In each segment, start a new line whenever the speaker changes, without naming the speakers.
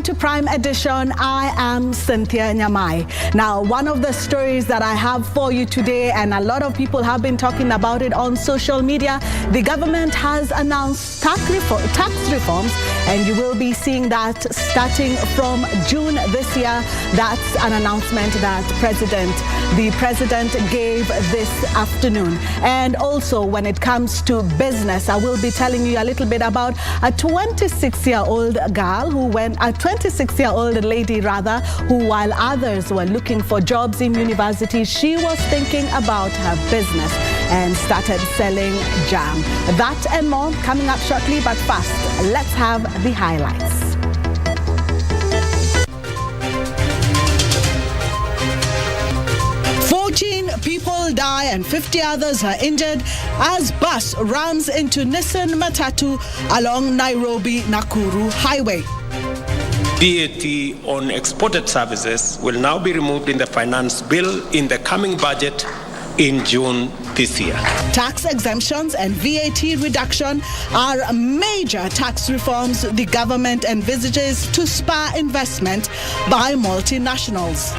Welcome to Prime Edition. I am Cynthia Nyamai. Now, one of the stories that I have for you today, and a lot of people have been talking about it on social media, the government has announced tax reforms, and you will be seeing that starting from June this year. That's an announcement that the president gave this afternoon. And also, when it comes to business, I will be telling you a little bit about a 26-year-old girl a 26-year-old lady who, while others were looking for jobs in university, she was thinking about her business and started selling jam. That and more coming up shortly, but first, let's have the highlights. People die and 50 others are injured as bus runs into Nissan Matatu along Nairobi-Nakuru Highway.
VAT on exported services will now be removed in the finance bill in the coming budget in June this year.
Tax exemptions and VAT reduction are major tax reforms the government envisages to spur investment by multinationals.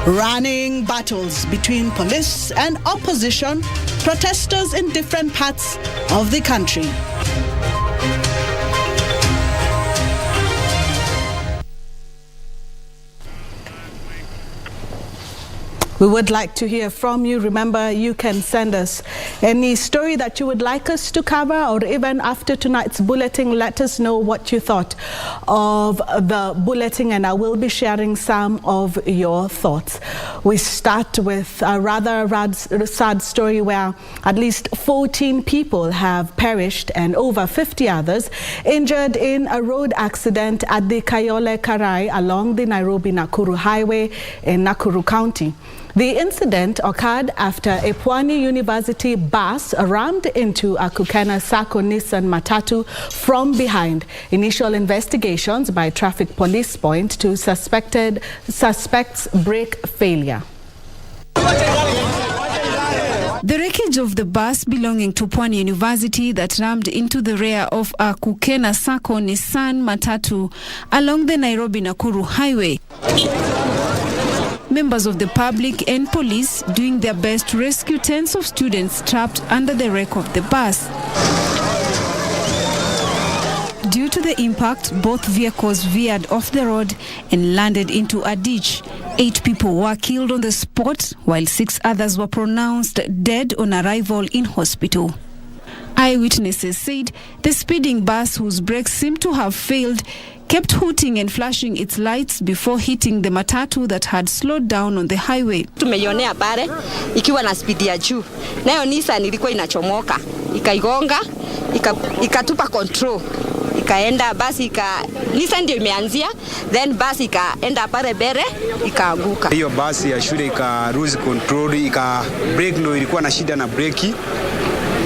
Running battles between police and opposition, protesters in different parts of the country. We would like to hear from you. Remember, you can send us any story that you would like us to cover, or even after tonight's bulletin, let us know what you thought of the bulletin, and I will be sharing some of your thoughts. We start with a rather sad story where at least 14 people have perished and over 50 others injured in a road accident at the Kayole Karai along the Nairobi-Nakuru Highway in Nakuru County. The incident occurred after a Pwani University bus rammed into a Kukena Sacco Nissan Matatu from behind. Initial investigations by traffic police point to suspects brake failure.
The wreckage of the bus belonging to Pwani University that rammed into the rear of a Kukena Sacco Nissan Matatu along the Nairobi-Nakuru Highway. Members of the public and police doing their best to rescue tens of students trapped under the wreck of the bus. Due to the impact, both vehicles veered off the road and landed into a ditch. 8 people were killed on the spot, while 6 others were pronounced dead on arrival in hospital. Eyewitnesses said the speeding bus, whose brakes seemed to have failed, kept hooting and flashing its lights before hitting the matatu that had slowed down on the highway.
Tumeionea pale ikiwa na speed ya juu. Nayo Nissan ilikuwa inachomoka, ikaigonga, ikatupa control. Ikaenda basi Nissan ndio imeanzia, then basi ikaenda pale mbele ikaanguka.
Hiyo basi ya shule lose control, brake no ilikuwa na shida na breki.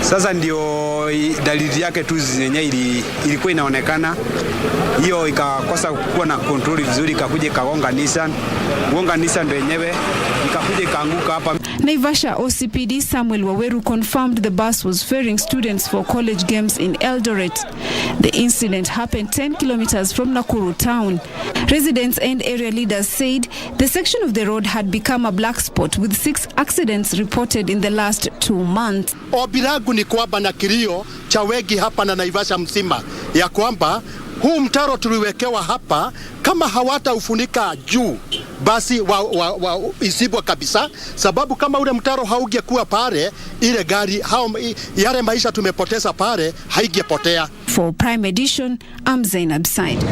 Sasa ndio dalili yake tu zenye ilikuwa inaonekana. Hiyo ikakosa kuwa na control vizuri, ikakuja ikagonga Nissan. Gonga Nissan ndio yenyewe ikakuja ikaanguka hapa.
Naivasha OCPD Samuel Waweru confirmed the bus was ferrying students for college games in Eldoret. The incident happened 10 kilometers from Nakuru town. Residents and area leaders said the section of the road had become a black spot with 6 accidents reported in the last 2 months.
Obilagu ni kwamba na kilio cha wengi hapa na Naivasha mzima ya kwamba huu mtaro tuliwekewa hapa kama hawataufunika juu basi isibwa kabisa, sababu kama ule mtaro haungekuwa pale, ile gari yale maisha tumepoteza pale haigepotea.
For Prime Edition, I'm Zainab Said.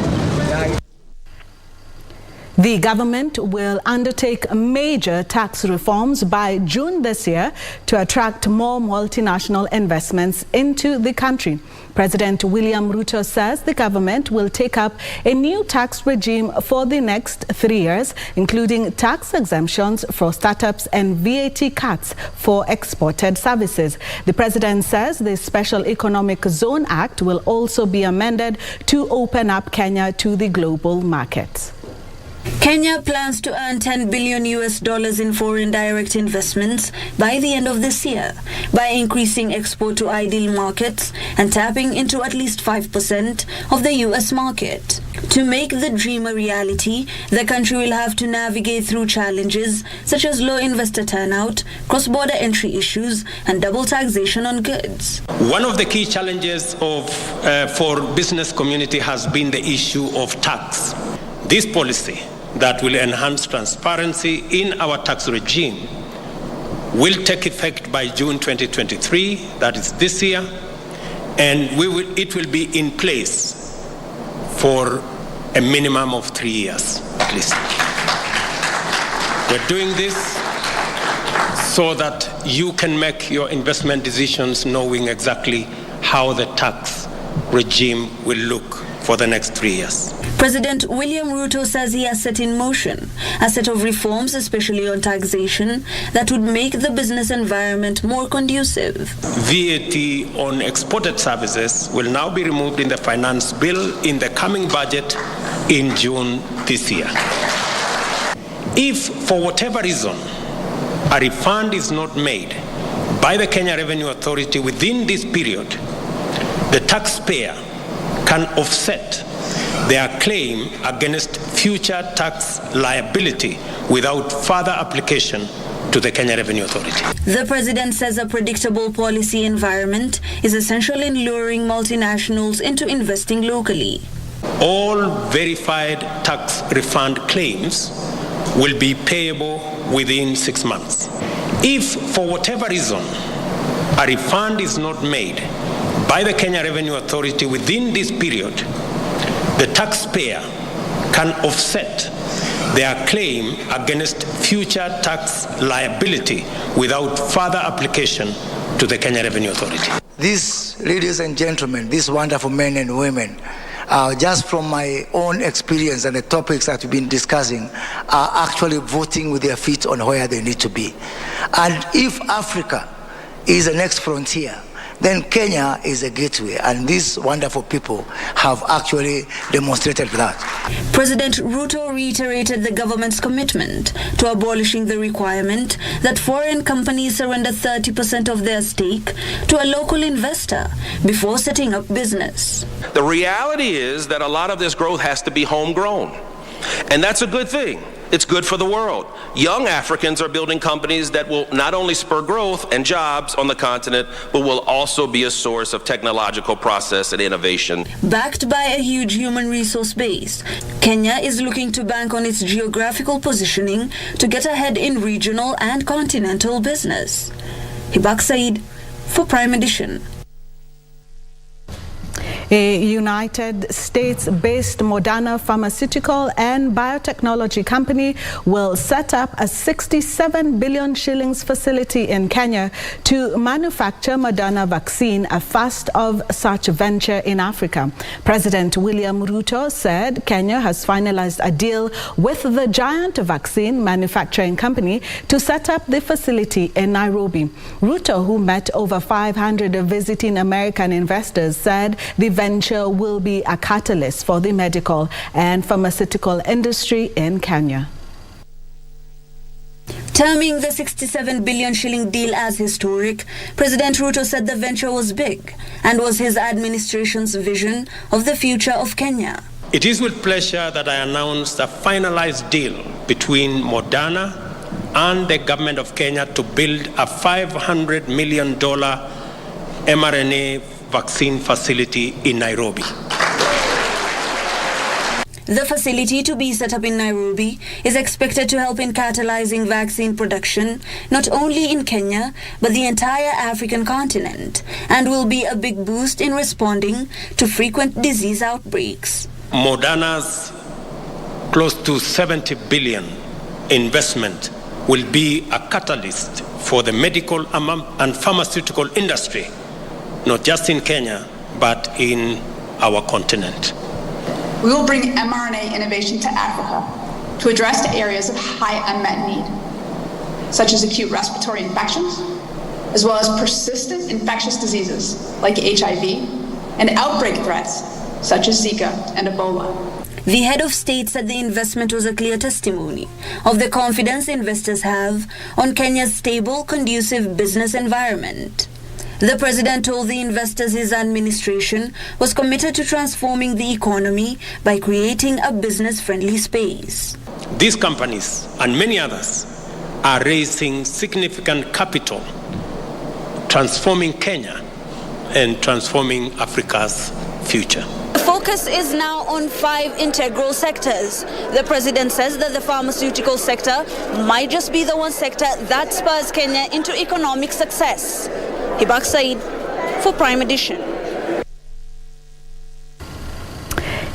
The government will undertake major tax reforms by June this year to attract more multinational investments into the country. President William Ruto says the government will take up a new tax regime for the next 3 years, including tax exemptions for startups and VAT cuts for exported services. The president says the Special Economic Zone Act will also be amended to open up Kenya to the global market.
Kenya plans to earn $10 billion in foreign direct investments by the end of this year by increasing export to ideal markets and tapping into at least 5% of the US market. To make the dream a reality, the country will have to navigate through challenges such as low investor turnout, cross-border entry issues, and double taxation on goods.
One of the key challenges for business community has been the issue of tax. This policy that will enhance transparency in our tax regime will take effect by June 2023, that is this year, and it will be in place for a minimum of 3 years at least. We're doing this so that you can make your investment decisions knowing exactly how the tax regime will look for the next 3 years.
President William Ruto says he has set in motion a set of reforms, especially on taxation, that would make the business environment more conducive.
VAT on exported services will now be removed in the finance bill in the coming budget in June this year. If, for whatever reason, a refund is not made by the Kenya Revenue Authority within this period, the taxpayer can offset their claim against future tax liability without further application to the Kenya Revenue Authority.
The president says a predictable policy environment is essential in luring multinationals into investing locally.
All verified tax refund claims will be payable within 6 months. If, for whatever reason, a refund is not made by the Kenya Revenue Authority within this period, the taxpayer can offset their claim against future tax liability without further application to the Kenya Revenue Authority.
These, ladies and gentlemen, these wonderful men and women, just from my own experience and the topics that we've been discussing, are actually voting with their feet on where they need to be. And if Africa is the next frontier, then Kenya is a gateway, and these wonderful people have actually demonstrated that.
President Ruto reiterated the government's commitment to abolishing the requirement that foreign companies surrender 30% of their stake to a local investor before setting up business.
The reality is that a lot of this growth has to be homegrown, and that's a good thing. It's good for the world. Young Africans are building companies that will not only spur growth and jobs on the continent, but will also be a source of technological process and innovation.
Backed by a huge human resource base, Kenya is looking to bank on its geographical positioning to get ahead in regional and continental business. Hibak Said for Prime Edition.
A United States-based Moderna pharmaceutical and biotechnology company will set up a 67 billion shillings facility in Kenya to manufacture Moderna vaccine, a first of such venture in Africa. President William Ruto said Kenya has finalized a deal with the giant vaccine manufacturing company to set up the facility in Nairobi. Ruto, who met over 500 visiting American investors, said the venture will be a catalyst for the medical and pharmaceutical industry in Kenya.
Terming the 67 billion shilling deal as historic, President Ruto said the venture was big and was his administration's vision of the future of Kenya.
It is with pleasure that I announced a finalized deal between Moderna and the government of Kenya to build a $500 million mRNA vaccine facility in Nairobi.
The facility to be set up in Nairobi is expected to help in catalyzing vaccine production not only in Kenya but the entire African continent, and will be a big boost in responding to frequent disease outbreaks.
Moderna's close to 70 billion investment will be a catalyst for the medical and pharmaceutical industry, not just in Kenya, but in our continent.
We will bring mRNA innovation to Africa to address the areas of high unmet need, such as acute respiratory infections, as well as persistent infectious diseases like HIV, and outbreak threats such as Zika and Ebola.
The head of state said the investment was a clear testimony of the confidence investors have on Kenya's stable, conducive business environment. The president told the investors his administration was committed to transforming the economy by creating a business-friendly space.
These companies and many others are raising significant capital, transforming Kenya and transforming Africa's future.
The focus is now on 5 integral sectors. The president says that the pharmaceutical sector might just be the one sector that spurs Kenya into economic success. Hibak Said for Prime Edition.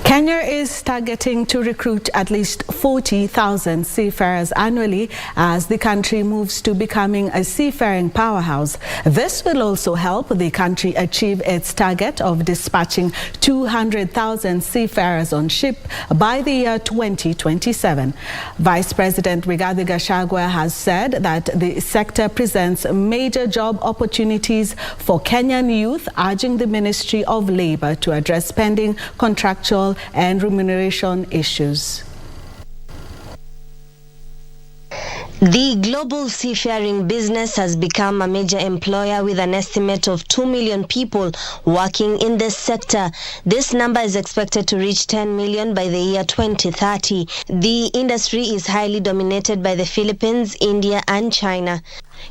Kenya is targeting to recruit at least 40,000 seafarers annually as the country moves to becoming a seafaring powerhouse. This will also help the country achieve its target of dispatching 200,000 seafarers on ship by the year 2027. Vice President Rigathi Gachagua has said that the sector presents major job opportunities for Kenyan youth, urging the Ministry of Labour to address pending contractual and remuneration issues.
The global seafaring business has become a major employer with an estimate of 2 million people working in this sector. This number is expected to reach 10 million by the year 2030. The industry is highly dominated by the Philippines, India, and China.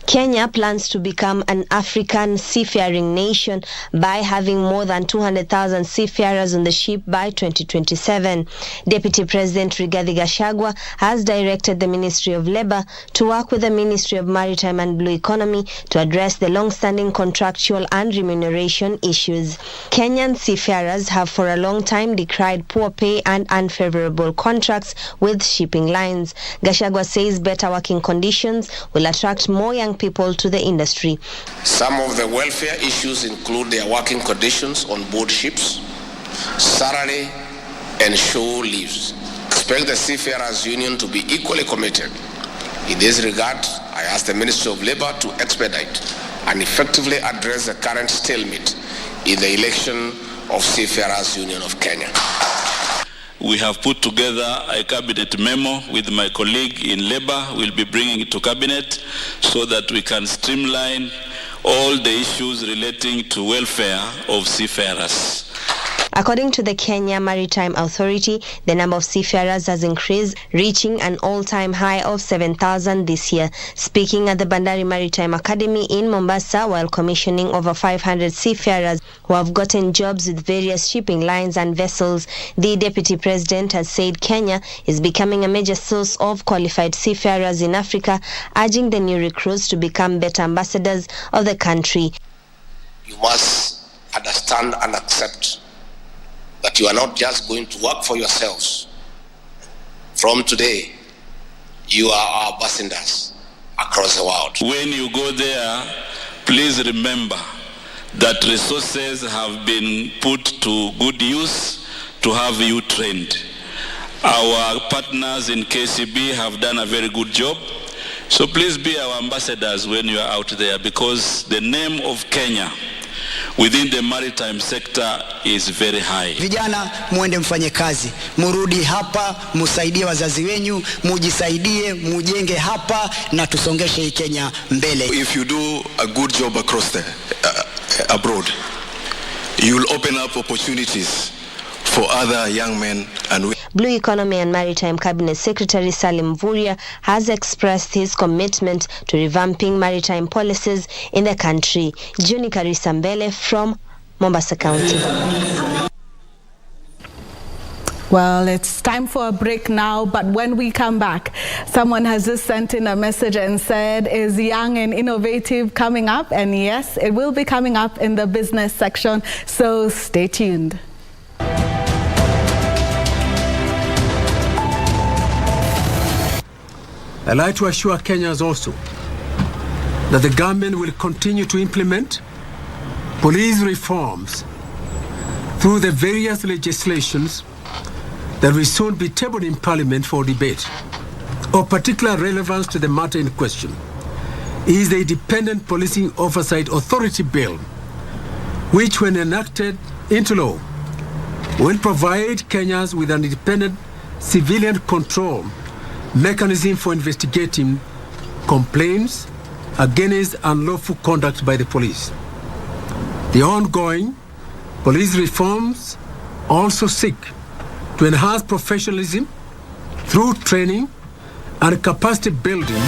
Kenya plans to become an African seafaring nation by having more than 200,000 seafarers on the ship by 2027. Deputy President Rigathi Gachagua has directed the Ministry of Labour to work with the Ministry of Maritime and Blue Economy to address the long-standing contractual and remuneration issues. Kenyan seafarers have for a long time decried poor pay and unfavorable contracts with shipping lines. Gachagua says better working conditions will attract more young people to the industry.
Some of the welfare issues include their working conditions on board ships, salary, and shore leaves. Expect the Seafarers Union to be equally committed. In this regard, I ask the Ministry of Labour to expedite and effectively address the current stalemate in the election of Seafarers Union of Kenya.
We have put together a cabinet memo with my colleague in Labour. We'll be bringing it to cabinet so that we can streamline all the issues relating to welfare of seafarers.
According to the Kenya Maritime Authority, the number of seafarers has increased, reaching an all-time high of 7,000 this year. Speaking at the Bandari Maritime Academy in Mombasa while commissioning over 500 seafarers who have gotten jobs with various shipping lines and vessels, the Deputy President has said Kenya is becoming a major source of qualified seafarers in Africa, urging the new recruits to become better ambassadors of the country.
You must understand and accept that you are not just going to work for yourselves. From today, you are our ambassadors across the world.
When you go there, please remember that resources have been put to good use to have you trained. Our partners in KCB have done a very good job. So please be our ambassadors when you are out there, because the name of Kenya within the maritime sector is very high.
Vijana, muende mfanye kazi, murudi hapa, musaidie wazazi wenyu, mujisaidie, mujenge hapa na tusongeshe Kenya mbele.
If you do a good job across the abroad, you will open up opportunities for other young men and women.
Blue Economy and Maritime Cabinet Secretary Salim Mvurya has expressed his commitment to revamping maritime policies in the country. Juni Karisa Mbele from Mombasa County.
Well, it's time for a break now, but when we come back, someone has just sent in a message and said, is Young and Innovative coming up? And yes, it will be coming up in the business section, so stay tuned.
I'd like to assure Kenyans also that the government will continue to implement police reforms through the various legislations that will soon be tabled in Parliament for debate. Of particular relevance to the matter in question is the Independent Policing Oversight Authority Bill, which when enacted into law will provide Kenyans with an independent civilian control mechanism for investigating complaints against unlawful conduct by the police. The ongoing police reforms also seek to enhance professionalism through training and capacity building.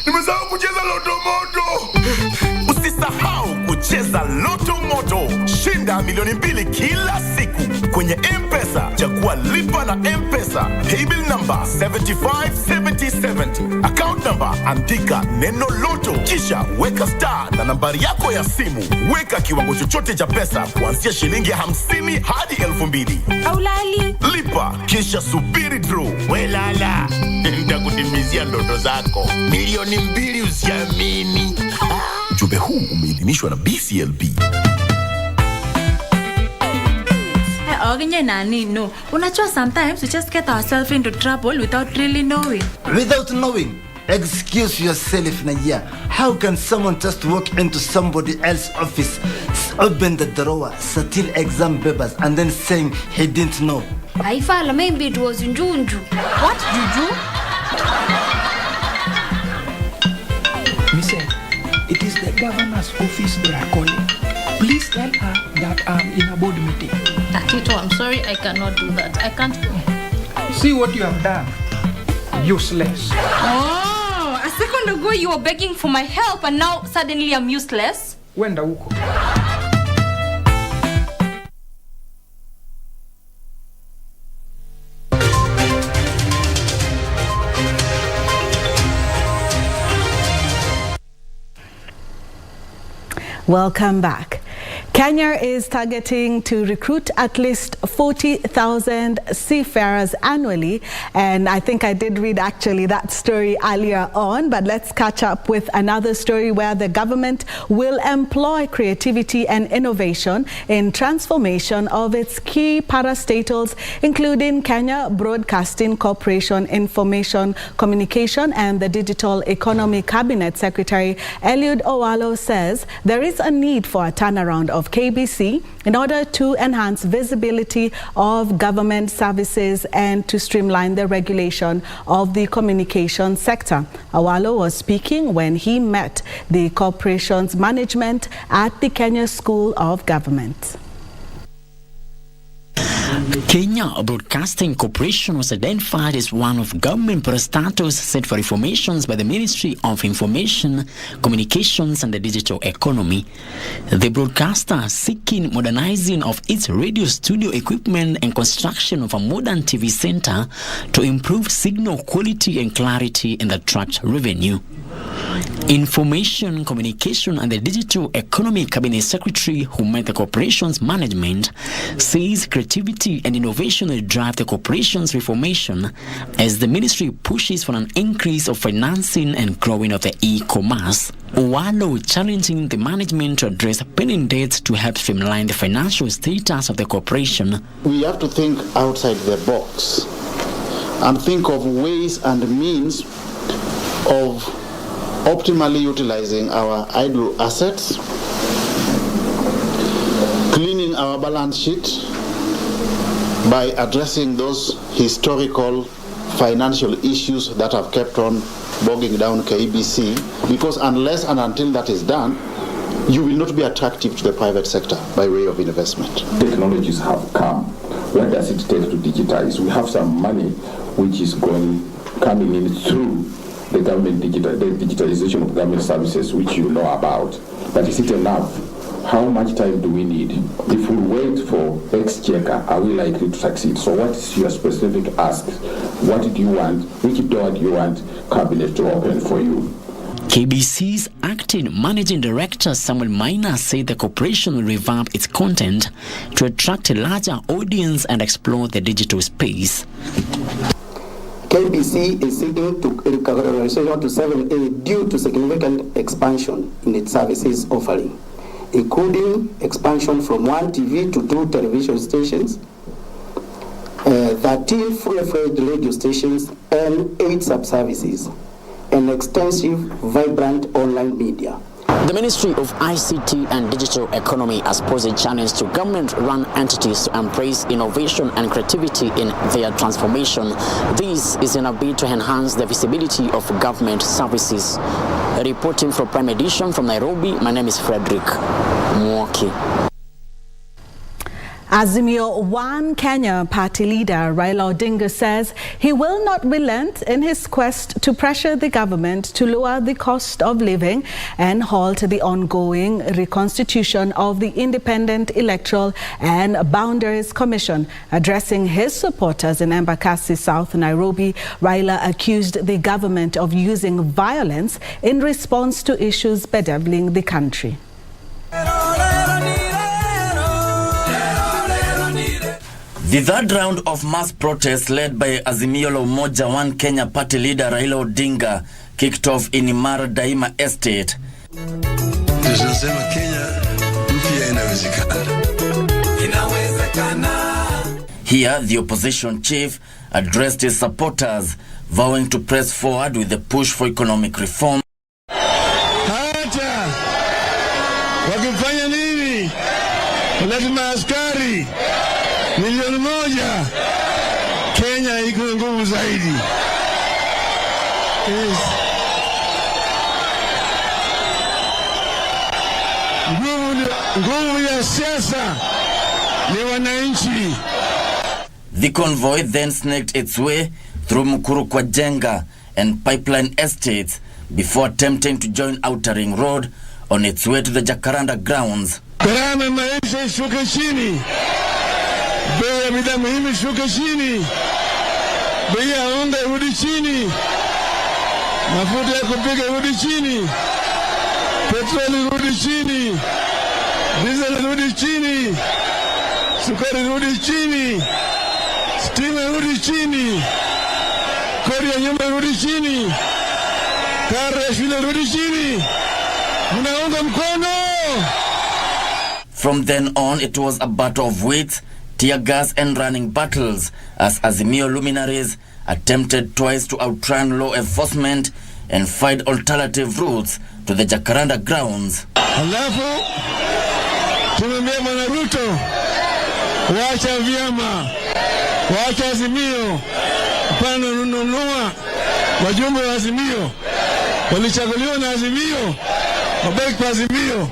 Nimesahau kucheza Loto Moto. Usisahau kucheza Loto Moto. Shinda milioni 2 kila siku kwenye M-Pesa. Chagua lipa na M-Pesa. Paybill number 757070. Account number andika neno Loto. Kisha weka star na nambari yako ya simu. Weka kiwango chochote cha pesa kuanzia shilingi 50 hadi 2,000.
Aulali.
Lipa kisha subiri draw. Welala. Nitakutimizia ndoto zako. Milioni 2 usiamini. Ujumbe huu umeidhinishwa na BCLB.
No. Unajua, sometimes we just get ourselves into trouble without really knowing.
Without knowing? Excuse yourself, Naya. How can someone just walk into somebody else's office, open the drawer, steal exam papers, and then saying he didn't know?
I felt maybe it was Njunju. What, Juju?
Mister, it is the governor's office they are calling. Please tell her that I'm in a board meeting.
Akito, I'm sorry, I cannot do that. I can't.
See what you have done. Useless.
Oh, a second ago you were begging for my help and now suddenly I'm useless?
Wenda huko.
Welcome back. Kenya is targeting to recruit at least 40,000 seafarers annually. And I think I did read actually that story earlier on, but let's catch up with another story where the government will employ creativity and innovation in transformation of its key parastatals, including Kenya Broadcasting Corporation, Information Communication and the Digital Economy Cabinet Secretary Eliud Owalo says there is a need for a turnaround of KBC in order to enhance visibility of government services and to streamline the regulation of the communication sector. Owalo was speaking when he met the corporation's management at the Kenya School of Government.
Kenya Broadcasting Corporation was identified as one of government parastatals set for reformations by the Ministry of Information, Communications and the Digital Economy. The broadcaster seeking modernizing of its radio studio equipment and construction of a modern TV center to improve signal quality and clarity and attract revenue. Information, Communication and the Digital Economy Cabinet Secretary, who met the corporation's management, says creativity and innovation will drive the corporation's reformation as the ministry pushes for an increase of financing and growing of the e-commerce. Owalo challenging the management to address pending debts to help streamline the financial status of the corporation.
We have to think outside the box and think of ways and means of optimally utilizing our idle assets, cleaning our balance sheet by addressing those historical financial issues that have kept on bogging down KBC, because unless and until that is done, you will not be attractive to the private sector by way of investment.
Technologies have come. What does it take to digitize? We have some money which is coming in through the government the digitalization of government services, which you know about. But is it enough? How much time do we need? If we wait for exchequer, are we likely to succeed? So what is your specific ask? What do you want? Which door do you want cabinet to open for you?
KBC's acting managing director Samuel Maina said the corporation will revamp its content to attract a larger audience and explore the digital space.
KBC is seeking to recognition to 7A due to significant expansion in its services offering, including expansion from 1 TV to 2 television stations, 13 fully-fledged radio stations, and 8 sub-services, and extensive, vibrant online media.
The Ministry of ICT and Digital Economy has posed a challenge to government-run entities to embrace innovation and creativity in their transformation. This is in a bid to enhance the visibility of government services. Reporting for Prime Edition from Nairobi, my name is Frederick Mwoki.
Azimio One Kenya party leader Raila Odinga says he will not relent in his quest to pressure the government to lower the cost of living and halt the ongoing reconstitution of the Independent Electoral and Boundaries Commission. Addressing his supporters in Embakasi, South Nairobi, Raila accused the government of using violence in response to issues bedeviling the country.
The third round of mass protests led by Azimio la Umoja One Kenya party leader Raila Odinga kicked off in Imara Daima Estate.
Tunasema Kenya mpya inawezekana.
Here, the opposition chief addressed his supporters, vowing to press forward with the push for economic reform.
Hata wakifanya nini? Lazima askari milioni moja, Kenya iko nguvu zaidi. Nguvu ya siasa ni wananchi.
The convoy then snaked its way through Mukuru kwa Jenga and Pipeline Estates before attempting to join Outer Ring Road on its way to the Jacaranda grounds.
Gharama ya maisha ishuke chini. Bei ya bidhaa muhimu ishuke chini. Bei ya unga irudi chini. Mafuta ya kupika irudi chini. Petroli irudi chini. Diesel irudi chini. Sukari irudi chini. Stima irudi chini. Kodi ya nyumba irudi chini. Karo ya shule irudi chini. Mnaunga mkono.
From then on, it was a battle of wits, tear gas and running battles as Azimio luminaries attempted twice to outrun law enforcement and find alternative routes to the Jacaranda grounds.
Alafu tumemwambia Bwana Ruto, waacha vyama, waacha Azimio, hapana nunua wajumbe wa Azimio, walichaguliwa na Azimio, wabaki kwa Azimio.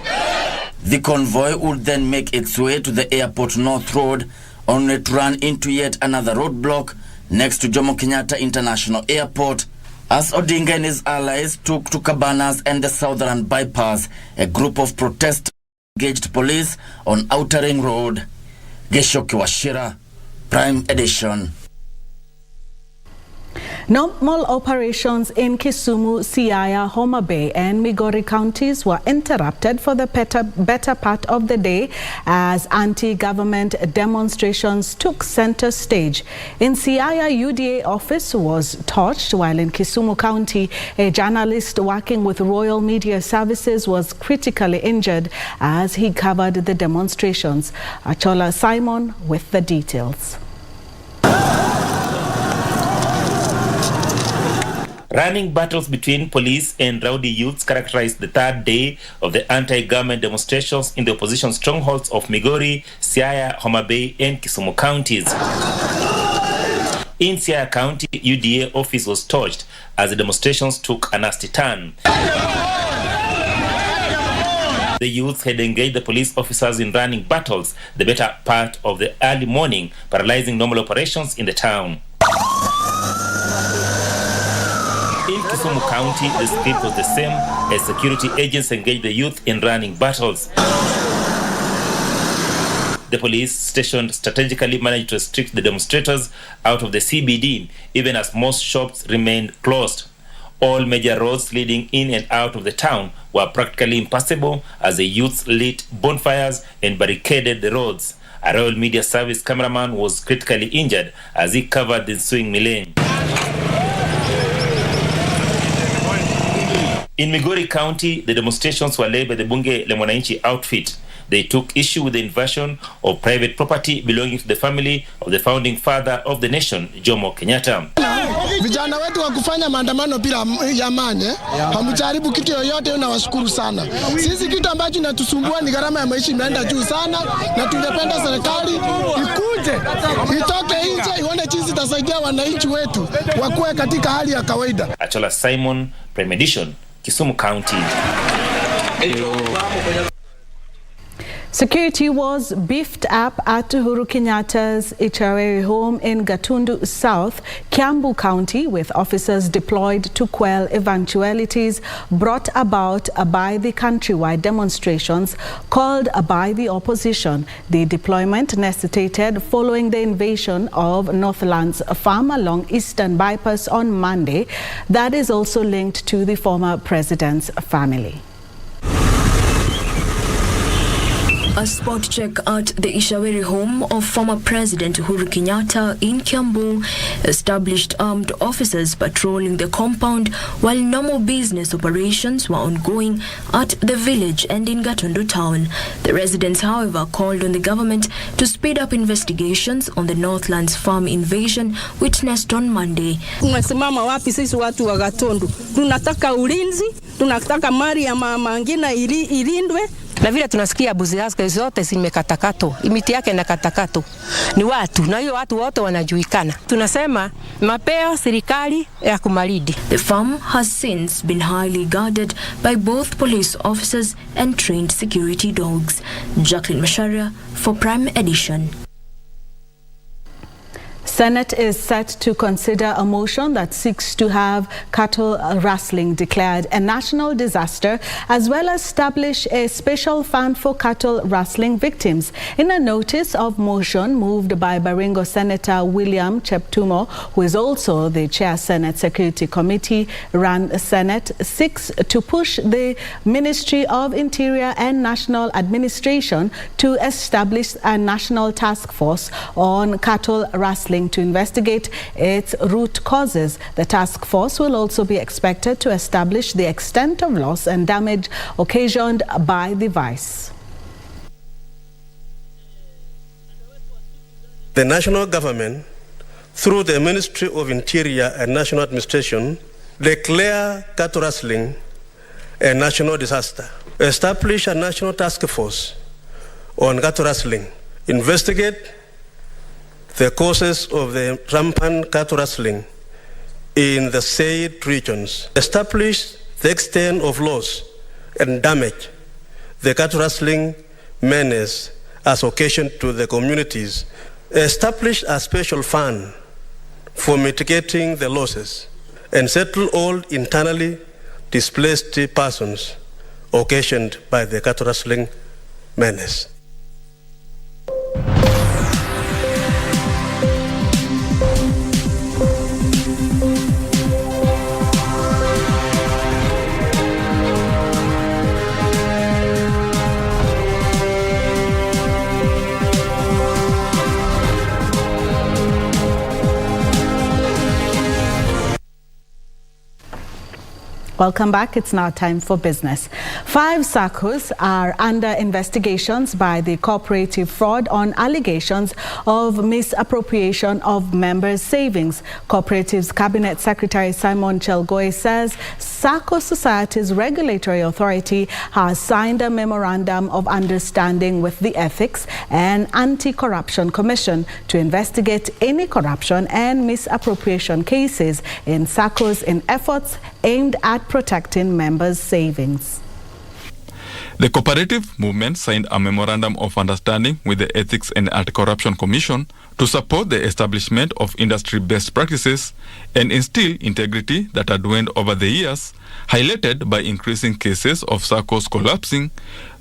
The convoy would then make its way to the Airport North Road, only to run into yet another roadblock next to Jomo Kenyatta International Airport, as Odinga and his allies took to Cabanas and the Southern Bypass. A group of protesters engaged police on Outer Ring Road. Geshoki Washira, Prime Edition.
Normal operations in Kisumu, Siaya, Homa Bay and Migori counties were interrupted for the better part of the day as anti-government demonstrations took center stage. In Siaya, UDA office was torched, while in Kisumu County, a journalist working with Royal Media Services was critically injured as he covered the demonstrations. Achola Simon with the details.
Running battles between police and rowdy youths characterized the third day of the anti-government demonstrations in the opposition strongholds of Migori, Siaya, Homa Bay and Kisumu counties. In Siaya County, UDA office was torched as the demonstrations took a nasty turn. The youths had engaged the police officers in running battles the better part of the early morning, paralyzing normal operations in the town. In Kisumu County, the script was the same as security agents engaged the youth in running battles. The police stationed strategically managed to restrict the demonstrators out of the CBD, even as most shops remained closed. All major roads leading in and out of the town were practically impassable as the youths lit bonfires and barricaded the roads. A Royal Media Service cameraman was critically injured as he covered the ensuing melee. In Migori County, the demonstrations were led by the Bunge la Mwananchi outfit. They took issue with the invasion of private property belonging to the family of the founding father of the nation, Jomo Kenyatta.
Vijana wetu wa kufanya maandamano bila amani, hamjaribu kitu yoyote, na washukuru sana. Sisi kitu ambacho kinatusumbua ni gharama ya maisha imeenda juu sana, na tungependa serikali ikuje, itoke nje, ione jinsi itasaidia wananchi wetu wakuwe katika hali ya kawaida.
Achola Simon, Prime Edition, Kisumu County.
Security was beefed up at Uhuru Kenyatta's Ichaweri home in Gatundu South, Kiambu County, with officers deployed to quell eventualities brought about by the countrywide demonstrations called by the opposition. The deployment necessitated following the invasion of Northland's farm along Eastern Bypass on Monday that is also linked to the former president's family.
A spot check at the Ishaweri home of former President Uhuru Kenyatta in Kiambu established armed officers patrolling the compound while normal business operations were ongoing at the village and in Gatundu town. The residents, however, called on the government to speed up investigations on the Northlands farm invasion witnessed on Monday.
Tunasimama wapi sisi watu wa Gatundu? Tunataka ulinzi, tunataka mali ya mama ngina ilindwe. Na vile tunasikia buziaska zote zimekatakato, miti yake na katakato. Ni watu, na hiyo watu wote wanajulikana. Tunasema mapeo serikali ya kumalidi.
The farm has since been highly guarded by both police officers and trained security dogs. Jacqueline Masharia for Prime Edition.
Senate is set to consider a motion that seeks to have cattle rustling declared a national disaster, as well as establish a special fund for cattle rustling victims. In a notice of motion moved by Baringo Senator William Cheptumo, who is also the Chair Senate Security Committee, ran Senate, seeks to push the Ministry of Interior and National Administration to establish a national task force on cattle rustling to investigate its root causes. The task force will also be expected to establish the extent of loss and damage occasioned by the vice.
The national government, through the Ministry of Interior and National Administration, declare cattle rustling a national disaster. Establish a national task force on cattle rustling. Investigate the causes of the rampant cattle rustling in the said regions. Establish the extent of loss and damage the cattle rustling menace as occasioned to the communities. Establish a special fund for mitigating the losses and settle all internally displaced persons occasioned by the cattle rustling menace.
Welcome back. It's now time for business. 5 SACCOs are under investigations by the Cooperative Fraud on allegations of misappropriation of members' savings. Cooperatives Cabinet Secretary Simon Chelgoy says SACCO Society's regulatory authority has signed a memorandum of understanding with the Ethics and Anti-Corruption Commission to investigate any corruption and misappropriation cases in SACCOs in efforts aimed at protecting members' savings.
The cooperative movement signed a memorandum of understanding with the Ethics and Anti-Corruption Commission to support the establishment of industry best practices and instill integrity that had waned over the years, highlighted by increasing cases of SACCOs collapsing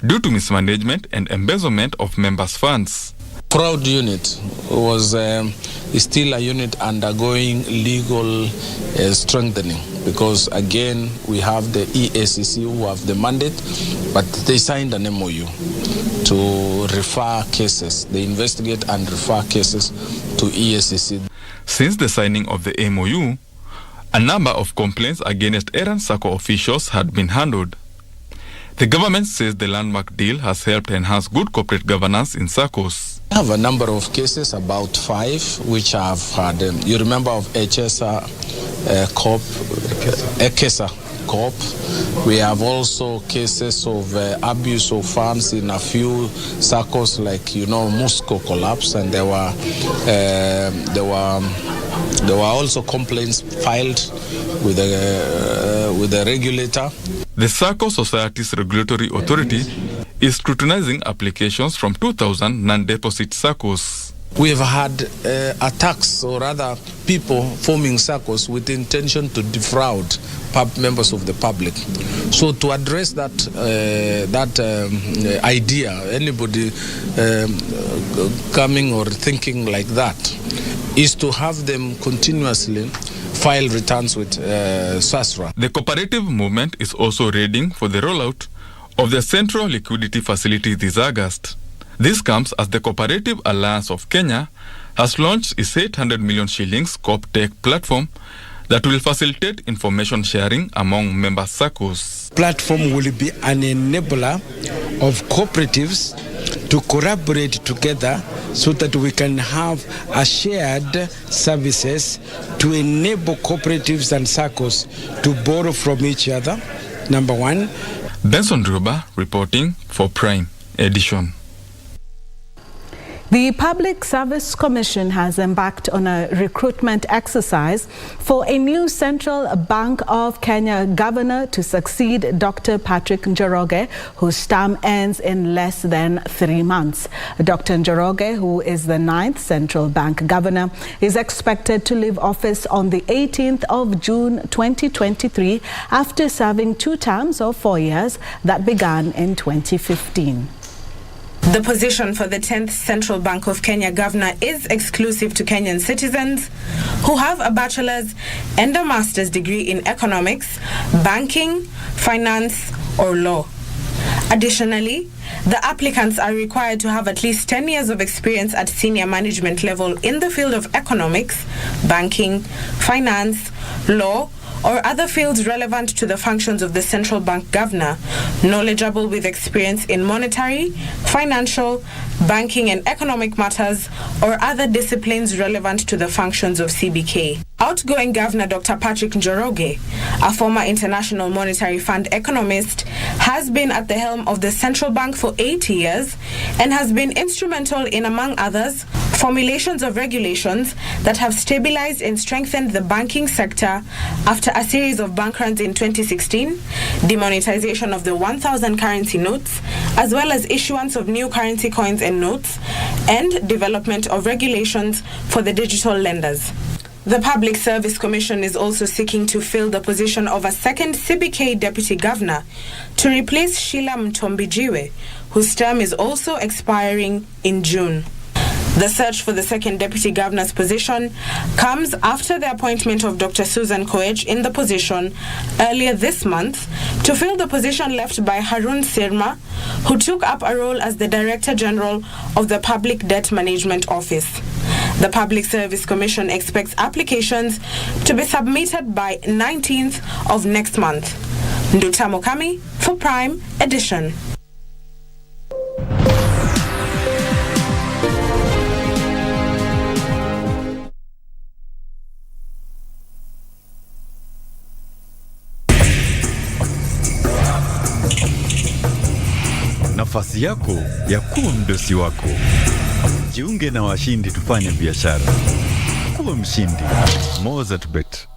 due to mismanagement and embezzlement of members' funds.
Fraud unit was still a unit undergoing legal strengthening, because again we have the EACC who have the mandate, but they signed an MOU to refer cases. They investigate and refer cases to EACC.
Since the signing of the MOU, A number of complaints against errant SACCO officials had been handled. The government says the landmark deal has helped enhance good corporate governance in SACCOs.
I have a number of cases, about 5, which I've had. You remember of HSA Corp, EKESA Corp. We have also cases of abuse of funds in a few SACCOs, like Musco collapse, and there were also complaints filed with the regulator.
The SACCO Societies Regulatory Authority is scrutinizing applications from 2,000 non-deposit SACCOs.
We have had attacks, or rather people forming SACCOs with the intention to defraud members of the public. So to address that idea, anybody coming or thinking like that, is to have them continuously file returns with SASRA.
The cooperative movement is also readying for the rollout of the Central Liquidity Facility this August. This comes as the Cooperative Alliance of Kenya has launched its 800 million shillings CoopTech platform that will facilitate information sharing among member SACCOs.
Platform will be an enabler of cooperatives to collaborate together so that we can have a shared services to enable cooperatives and SACCOs to borrow from each other, number one.
Benson Druba reporting for Prime Edition.
The Public Service Commission has embarked on a recruitment exercise for a new Central Bank of Kenya governor to succeed Dr. Patrick Njoroge, whose term ends in less than 3 months. Dr. Njoroge, who is the 9th Central Bank governor, is expected to leave office on the 18th of June 2023 after serving 2 terms of 4 years that began in 2015.
The position for the 10th Central Bank of Kenya governor is exclusive to Kenyan citizens who have a bachelor's and a master's degree in economics, banking, finance, or law. Additionally, the applicants are required to have at least 10 years of experience at senior management level in the field of economics, banking, finance, law, or other fields relevant to the functions of the central bank governor, knowledgeable with experience in monetary, financial, banking and economic matters, or other disciplines relevant to the functions of CBK. Outgoing Governor Dr. Patrick Njoroge, a former International Monetary Fund economist, has been at the helm of the central bank for 8 years and has been instrumental in, among others, formulations of regulations that have stabilized and strengthened the banking sector after a series of bank runs in 2016, demonetization of the 1,000 currency notes, as well as issuance of new currency coins and notes, and development of regulations for the digital lenders. The Public Service Commission is also seeking to fill the position of a second CBK deputy governor to replace Sheila Mtombijiwe, whose term is also expiring in June. The search for the second deputy governor's position comes after the appointment of Dr. Susan Koech in the position earlier this month to fill the position left by Harun Sirma, who took up a role as the Director General of the Public Debt Management Office. The Public Service Commission expects applications to be submitted by 19th of next month. Nduta Mokami for Prime Edition.
Nafasi yako ya kuwa mdosi wako. Jiunge na washindi tufanye biashara. Kuwa mshindi. Mozart Bet.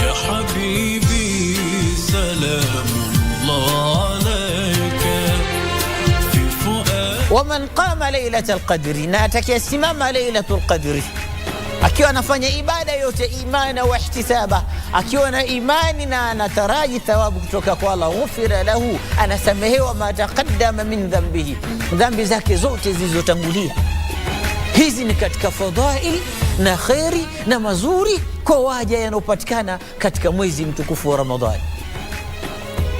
Ya habibi salamullah alayka fi fuad.
Waman qama laylatul qadri, na atakayesimama laylatul qadri akiwa anafanya ibada yote imani wa ihtisaba, akiwa na imani na anataraji thawabu kutoka kwa Allah, ghufira lahu, anasamehewa ma taqaddama min dhanbihi, dhambi zake zote zilizotangulia. Hizi ni katika fadhail na khairi na mazuri kwa waja yanopatikana katika mwezi mtukufu wa Ramadhani.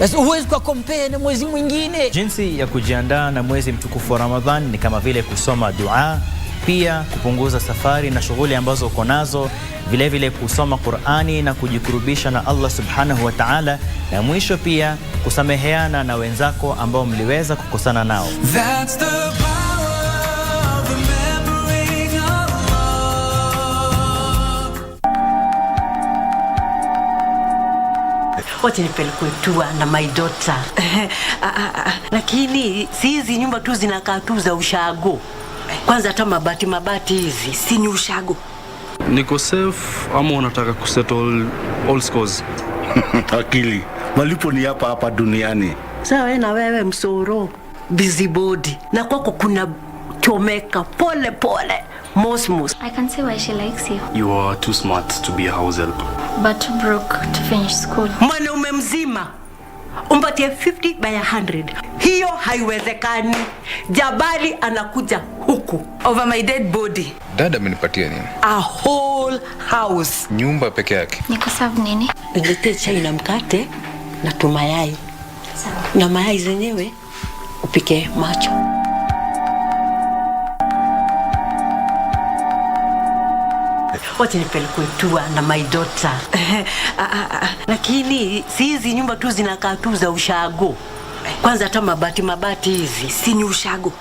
Basi huwezi kukompea na mwezi mwingine.
Jinsi ya kujiandaa na mwezi mtukufu wa Ramadhani ni kama vile kusoma dua,
pia kupunguza safari na shughuli ambazo uko nazo, vile vile kusoma Qur'ani na kujikurubisha na Allah Subhanahu wa Ta'ala, na mwisho pia kusameheana na wenzako ambao mliweza kukosana nao.
That's the power of remembering
Wacha nipelekwe tour na my daughter. Lakini si hizi nyumba tu zinakaa tu za ushago. Kwanza hata mabati hizi si ni ushago.
Niko safe ama unataka kusettle all scores?
Akili, malipo ni hapa duniani.
Sawa na wewe msoro, busybody. Na kwako kuna chomeka pole pole. Mosmos.
I can see why she likes you.
You are too smart to be a house help.
But too broke to finish school.
Mwanaume mzima umpatie 50 by 100. Hiyo haiwezekani. Jabali anakuja huku over my dead body.
Dada amenipatia nini?
A whole house.
Nyumba peke yake.
Nikuserve nini?
Niletee chai na mkate na tumayai. Na mayai zenyewe upike macho. Wacha nipelekwe tour na my daughter. Lakini si hizi nyumba tu zinakaa tu za ushago. Kwanza hata mabati hizi si ni ushago.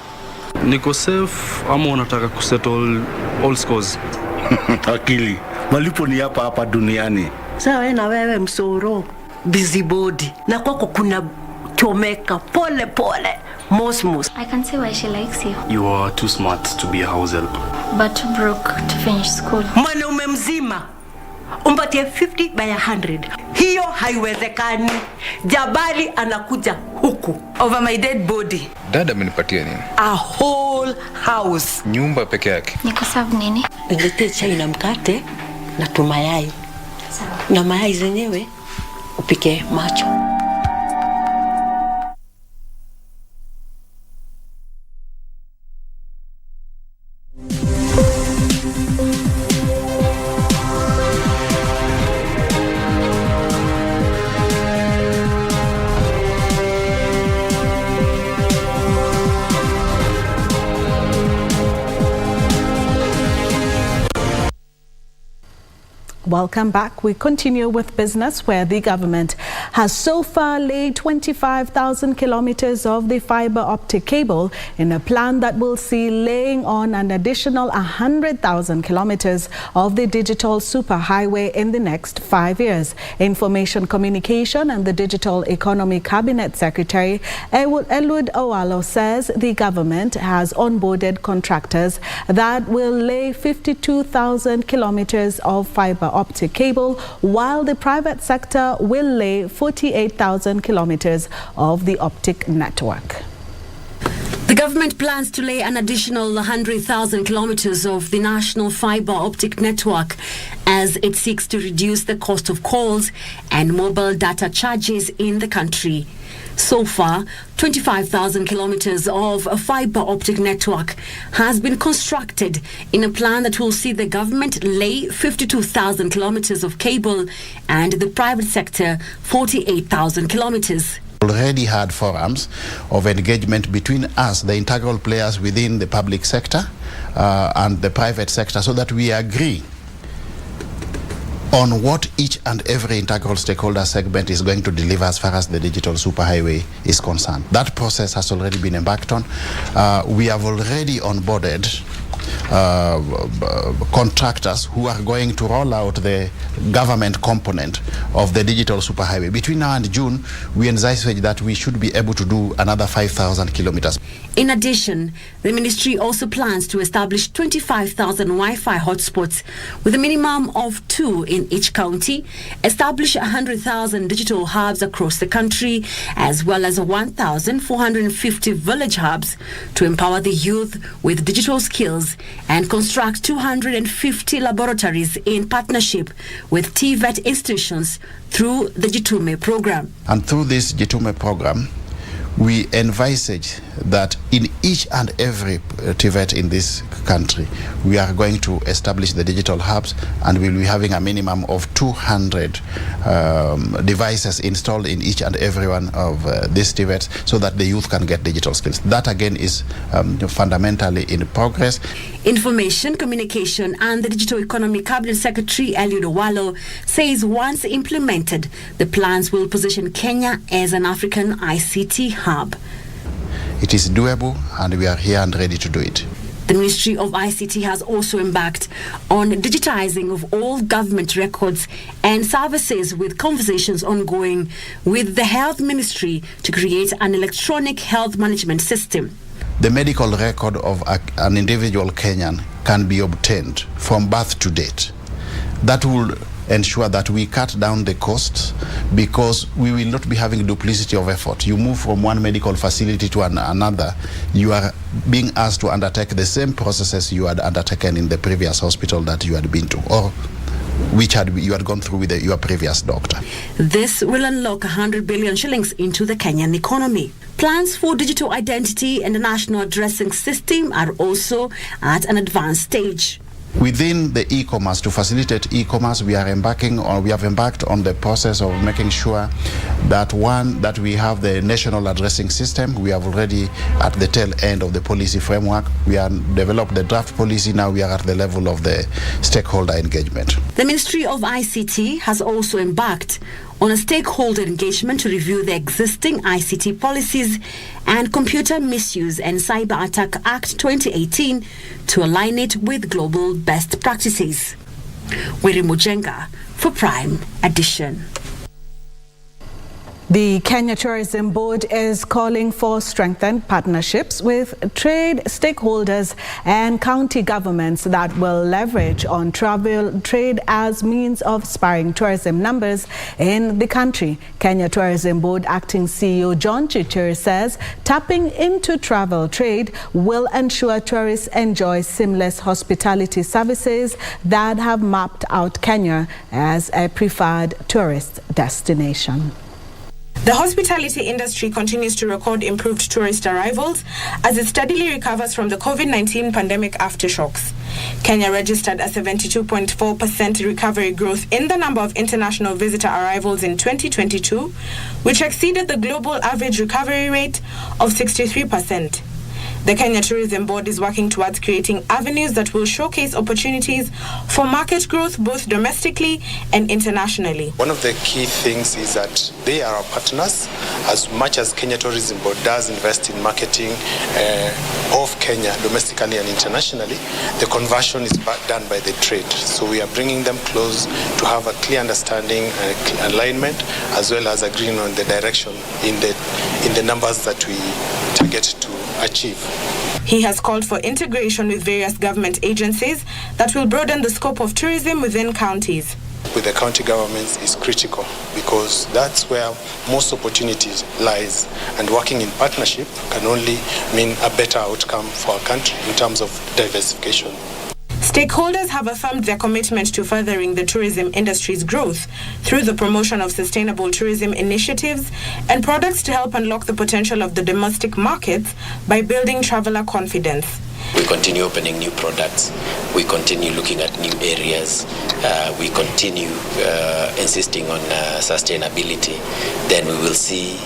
Niko safe ama unataka kusettle all scores?
Akili, malipo ni hapa duniani.
Sawa na wewe msoro, busybody. Na kwako kuna chomeka pole pole. Mosmos.
I can see why she likes you.
You are too smart to be a house help.
But too broke to finish school.
Mwanaume mzima umpatie 50 by 100. Hiyo haiwezekani. Jabali anakuja huku over my dead body.
Dada amenipatia nini?
A whole house.
Nyumba peke yake.
Nikuserve nini?
Niletee chai na mkate na tumayai. Na mayai zenyewe upike macho.
Welcome back. We continue with business, where the government has so far laid 25,000 kilometers of the fiber optic cable in a plan that will see laying on an additional 100,000 kilometers of the digital superhighway in the next 5 years. Information Communication and the Digital Economy Cabinet Secretary Eliud Owalo says the government has onboarded contractors that will lay 52,000 kilometers of fiber optic cable, while the private sector will lay 48,000 kilometers of the optic network.
The government plans to lay an additional 100,000 kilometers of the national fiber optic network as it seeks to reduce the cost of calls and mobile data charges in the country. So far, 25,000 kilometers of a fiber optic network has been constructed in a plan that will see the government lay 52,000 kilometers of cable and the private sector 48,000 kilometers.
Already had forums of engagement between us, the integral players within the public sector and the private sector, so that we agree on what each and every integral stakeholder segment is going to deliver as far as the digital superhighway is concerned. That process has already been embarked on. We have already onboarded contractors who are going to roll out the government component of the digital superhighway. Between now and June, we envisage that we should be able to do another 5,000 kilometers.
In addition, the ministry also plans to establish 25,000 Wi-Fi hotspots with a minimum of 2 in each county, establish 100,000 digital hubs across the country, as well as 1,450 village hubs to empower the youth with digital skills, and construct 250 laboratories in partnership with TVET institutions through the Jitume program.
And through this Jitume program, we envisage that in each and every TVET in this country, we are going to establish the digital hubs, and we'll be having a minimum of 200 devices installed in each and every one of these TVETs, so that the youth can get digital skills. That again is fundamentally in progress.
Information, Communication and the Digital Economy Cabinet Secretary Eliud Owalo says once implemented, the plans will position Kenya as an African ICT hub.
It is doable and we are here and ready to do it.
The Ministry of ICT has also embarked on digitizing of all government records and services, with conversations ongoing with the Health Ministry to create an electronic health management system.
The medical record of an individual Kenyan can be obtained from birth to date. That will ensure that we cut down the costs, because we will not be having duplicity of effort. You move from one medical facility to another, you are being asked to undertake the same processes you had undertaken in the previous hospital that you had been to, or which you had gone through with your previous doctor.
This will unlock 100 billion shillings into the Kenyan economy. Plans for digital identity and the national addressing system are also at an advanced stage.
Within the e-commerce, to facilitate e-commerce, we have embarked on the process of making sure that we have the national addressing system. We have already at the tail end of the policy framework. We have developed the draft policy. Now we are at the level of the stakeholder engagement.
The Ministry of ICT has also embarked on a stakeholder engagement to review the existing ICT policies and Computer Misuse and Cyber Attack Act 2018 to align it with global best practices. Wiri Mujenga for Prime Edition.
The Kenya Tourism Board is calling for strengthened partnerships with trade stakeholders and county governments that will leverage on travel trade as means of spurring tourism numbers in the country. Kenya Tourism Board Acting CEO John Chichir says tapping into travel trade will ensure tourists enjoy seamless hospitality services that have mapped out Kenya as a preferred tourist destination.
The hospitality industry continues to record improved tourist arrivals as it steadily recovers from the COVID-19 pandemic aftershocks. Kenya registered a 72.4% recovery growth in the number of international visitor arrivals in 2022, which exceeded the global average recovery rate of 63%. The Kenya Tourism Board is working towards creating avenues that will showcase opportunities for market growth both domestically and internationally.
One of the key things is that they are our partners. As much as Kenya Tourism Board does invest in marketing of Kenya domestically and internationally, the conversion is done by the trade. So we are bringing them close to have a clear understanding and alignment, as well as agreeing on the direction in the numbers that we target to achieve.
He has called for integration with various government agencies that will broaden the scope of tourism within counties.
With the county governments is critical, because that's where most opportunities lies, and working in partnership can only mean a better outcome for our country in terms of diversification.
Stakeholders have affirmed their commitment to furthering the tourism industry's growth through the promotion of sustainable tourism initiatives and products to help unlock the potential of the domestic markets by building traveler confidence.
We continue opening new products. We continue looking at new areas. We continue insisting on sustainability. Then we will see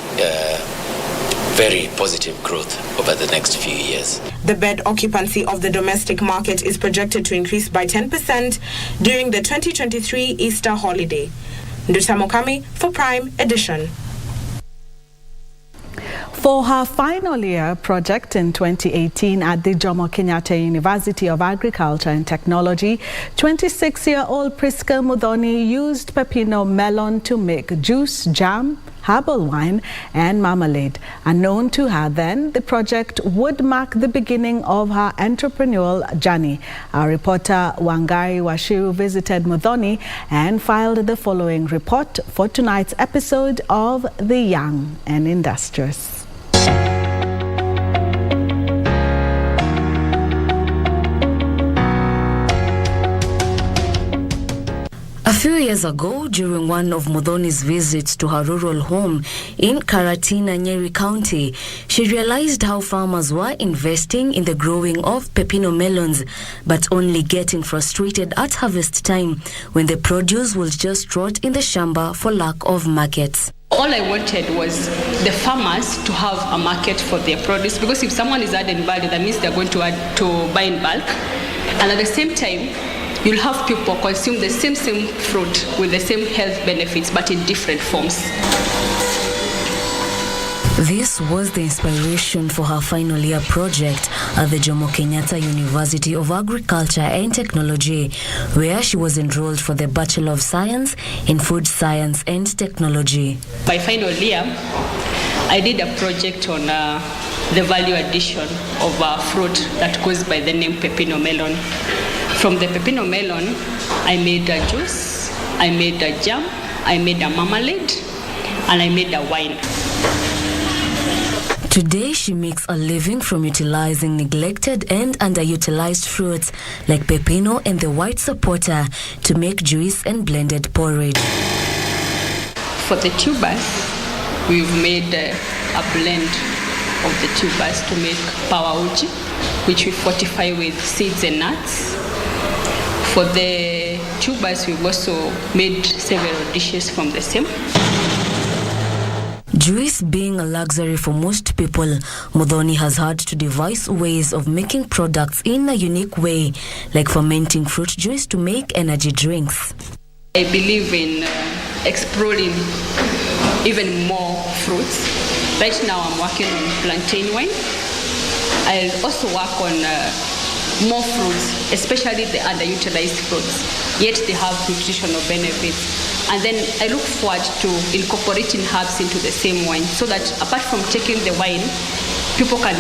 very positive growth over the next few years.
The bed occupancy of the domestic market is projected to increase by 10% during the 2023 Easter holiday. Nduta Mokami for Prime Edition.
For her final year project in 2018 at the Jomo Kenyatta University of Agriculture and Technology, 26-year-old Priska Muthoni used pepino melon to make juice, jam, herbal wine and marmalade. Unknown to her then, the project would mark the beginning of her entrepreneurial journey. Our reporter Wangari Washiru visited Muthoni and filed the following report for tonight's episode of The Young and Industrious.
A few years ago, during one of Muthoni's visits to her rural home in Karatina, Nyeri County, she realized how farmers were investing in the growing of pepino melons, but only getting frustrated at harvest time when the produce was just rot in the shamba for lack of markets.
All I wanted was the farmers to have a market for their produce, because if someone is adding value, that means they're going to buy in bulk. And at the same time, you'll have people consume the same fruit with the same health benefits, but in different forms.
This was the inspiration for her final year project at the Jomo Kenyatta University of Agriculture and Technology, where she was enrolled for the Bachelor of Science in Food Science and Technology.
My final year, I did a project on the value addition of a fruit that goes by the name pepino melon. From the pepino melon, I made a juice, I made a jam, I made a marmalade, and I made a wine.
Today, she makes a living from utilizing neglected and underutilized fruits like pepino and the white sapota to make juice and blended porridge.
For the tubers, we've made a blend of the tubers to make power uji, which we fortify with seeds and nuts. For the tubers, we've also made several dishes from the same.
Juice being a luxury for most people, Muthoni has had to devise ways of making products in a unique way, like fermenting fruit juice to make energy drinks.
I believe in exploring even more fruits. Right now I'm working on plantain wine. I'll also work on more fruits, especially the underutilized fruits, yet they have nutritional benefits. And then I look forward to incorporating herbs into the same wine so that apart from taking the wine, people can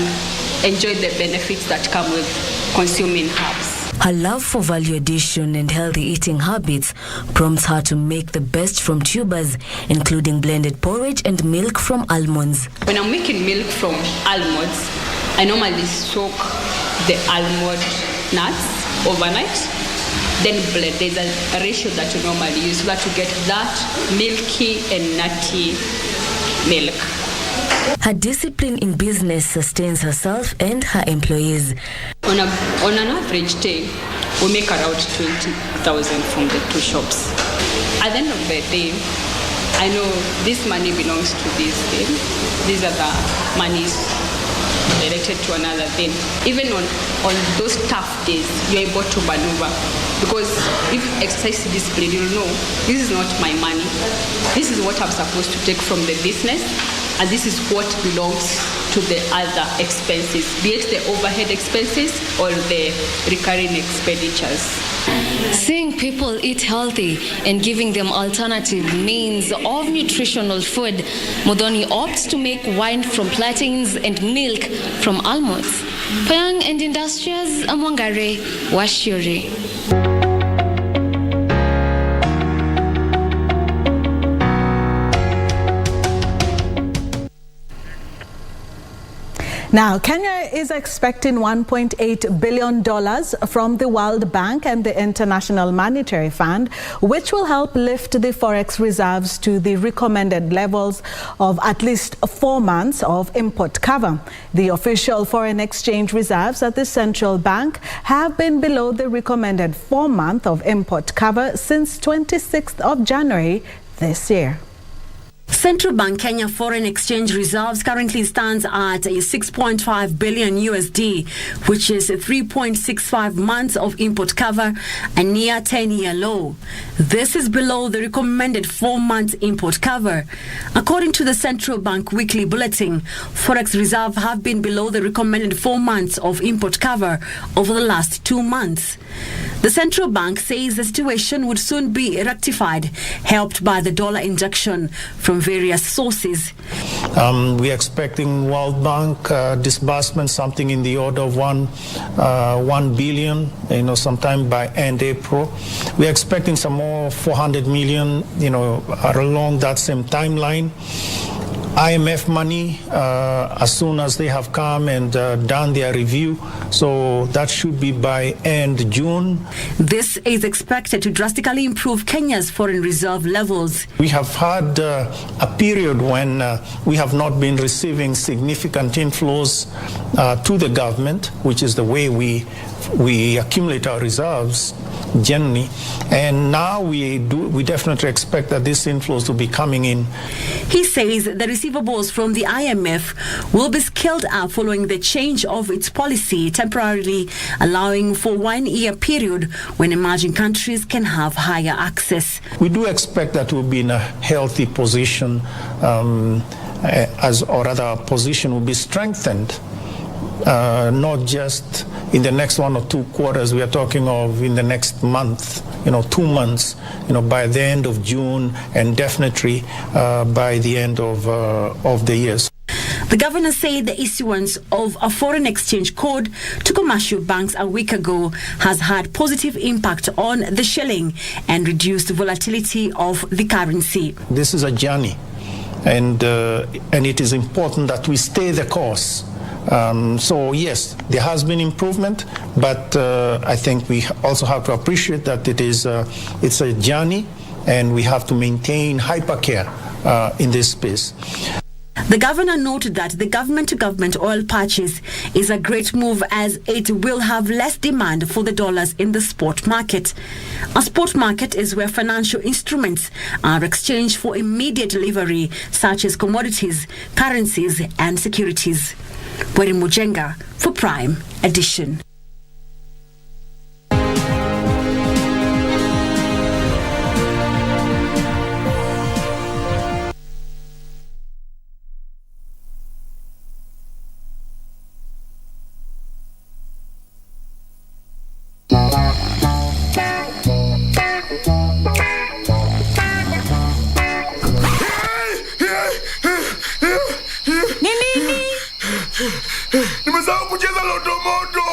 enjoy the benefits that come with consuming herbs.
Her love for value addition and healthy eating habits prompts her to make the best from tubers, including blended porridge and milk from almonds.
When I'm making milk from almonds, I normally soak the almond nuts overnight. Then blend. There's a ratio that you normally use so that you get that milky and nutty milk.
Her discipline in business sustains herself and her employees.
On an average day, we make around 20,000 from the two shops. At the end of the day, I know this money belongs to this thing. These are the monies directed to another thing. Even on those tough days, you're able to maneuver. Because if exercise discipline, you'll know this is not my money. This is what I'm supposed to take from the business, and this is what belongs to the other expenses, be it the overhead expenses or the recurring expenditures.
Seeing people eat healthy and giving them alternative means of nutritional food, Muthoni opts to make wine from plantains and milk from almonds. For Young and Industrious, Amwangare Washuri.
Now, Kenya is expecting $1.8 billion from the World Bank and the International Monetary Fund, which will help lift the forex reserves to the recommended levels of at least 4 months of import cover. The official foreign exchange reserves at the central bank have been below the recommended 4 months of import cover since 26th of January this year.
Central Bank Kenya foreign exchange reserves currently stands at $6.5 billion USD, which is 3.65 months of import cover, a near 10-year low. This is below the recommended 4 months import cover. According to the Central Bank weekly bulletin, forex reserves have been below the recommended 4 months of import cover over the last 2 months. The central bank says the situation would soon be rectified, helped by the dollar injection from various sources.
We're expecting World Bank disbursement something in the order of 1 billion, sometime by end April. We're expecting some more 400 million, along that same timeline. IMF money as soon as they have come and done their review. So that should be by end June.
This is expected to drastically improve Kenya's foreign reserve levels.
We have had a period when we have not been receiving significant inflows to the government, which is the way we we accumulate our reserves generally, and now we definitely expect that these inflows will be coming in.
He says the receivables from the IMF will be scaled up following the change of its policy, temporarily allowing for 1 year period when emerging countries can have higher access.
We do expect that we'll be in a healthy position, our position will be strengthened, not just in the next 1 or 2 quarters. We are talking of in the next month, 2 months, by the end of June, and definitely by the end of the year.
The governor said the issuance of a foreign exchange code to commercial banks a week ago has had positive impact on the shilling and reduced volatility of the currency.
This is a journey, and it is important that we stay the course. So yes, there has been improvement, but I think we also have to appreciate that it's a journey, and we have to maintain hypercare in this space.
The governor noted that the government-to-government oil purchase is a great move, as it will have less demand for the dollars in the spot market. A spot market is where financial instruments are exchanged for immediate delivery, such as commodities, currencies, and securities. Weri Mujenga for Prime Edition.
Nimesahau kucheza Loto Moto.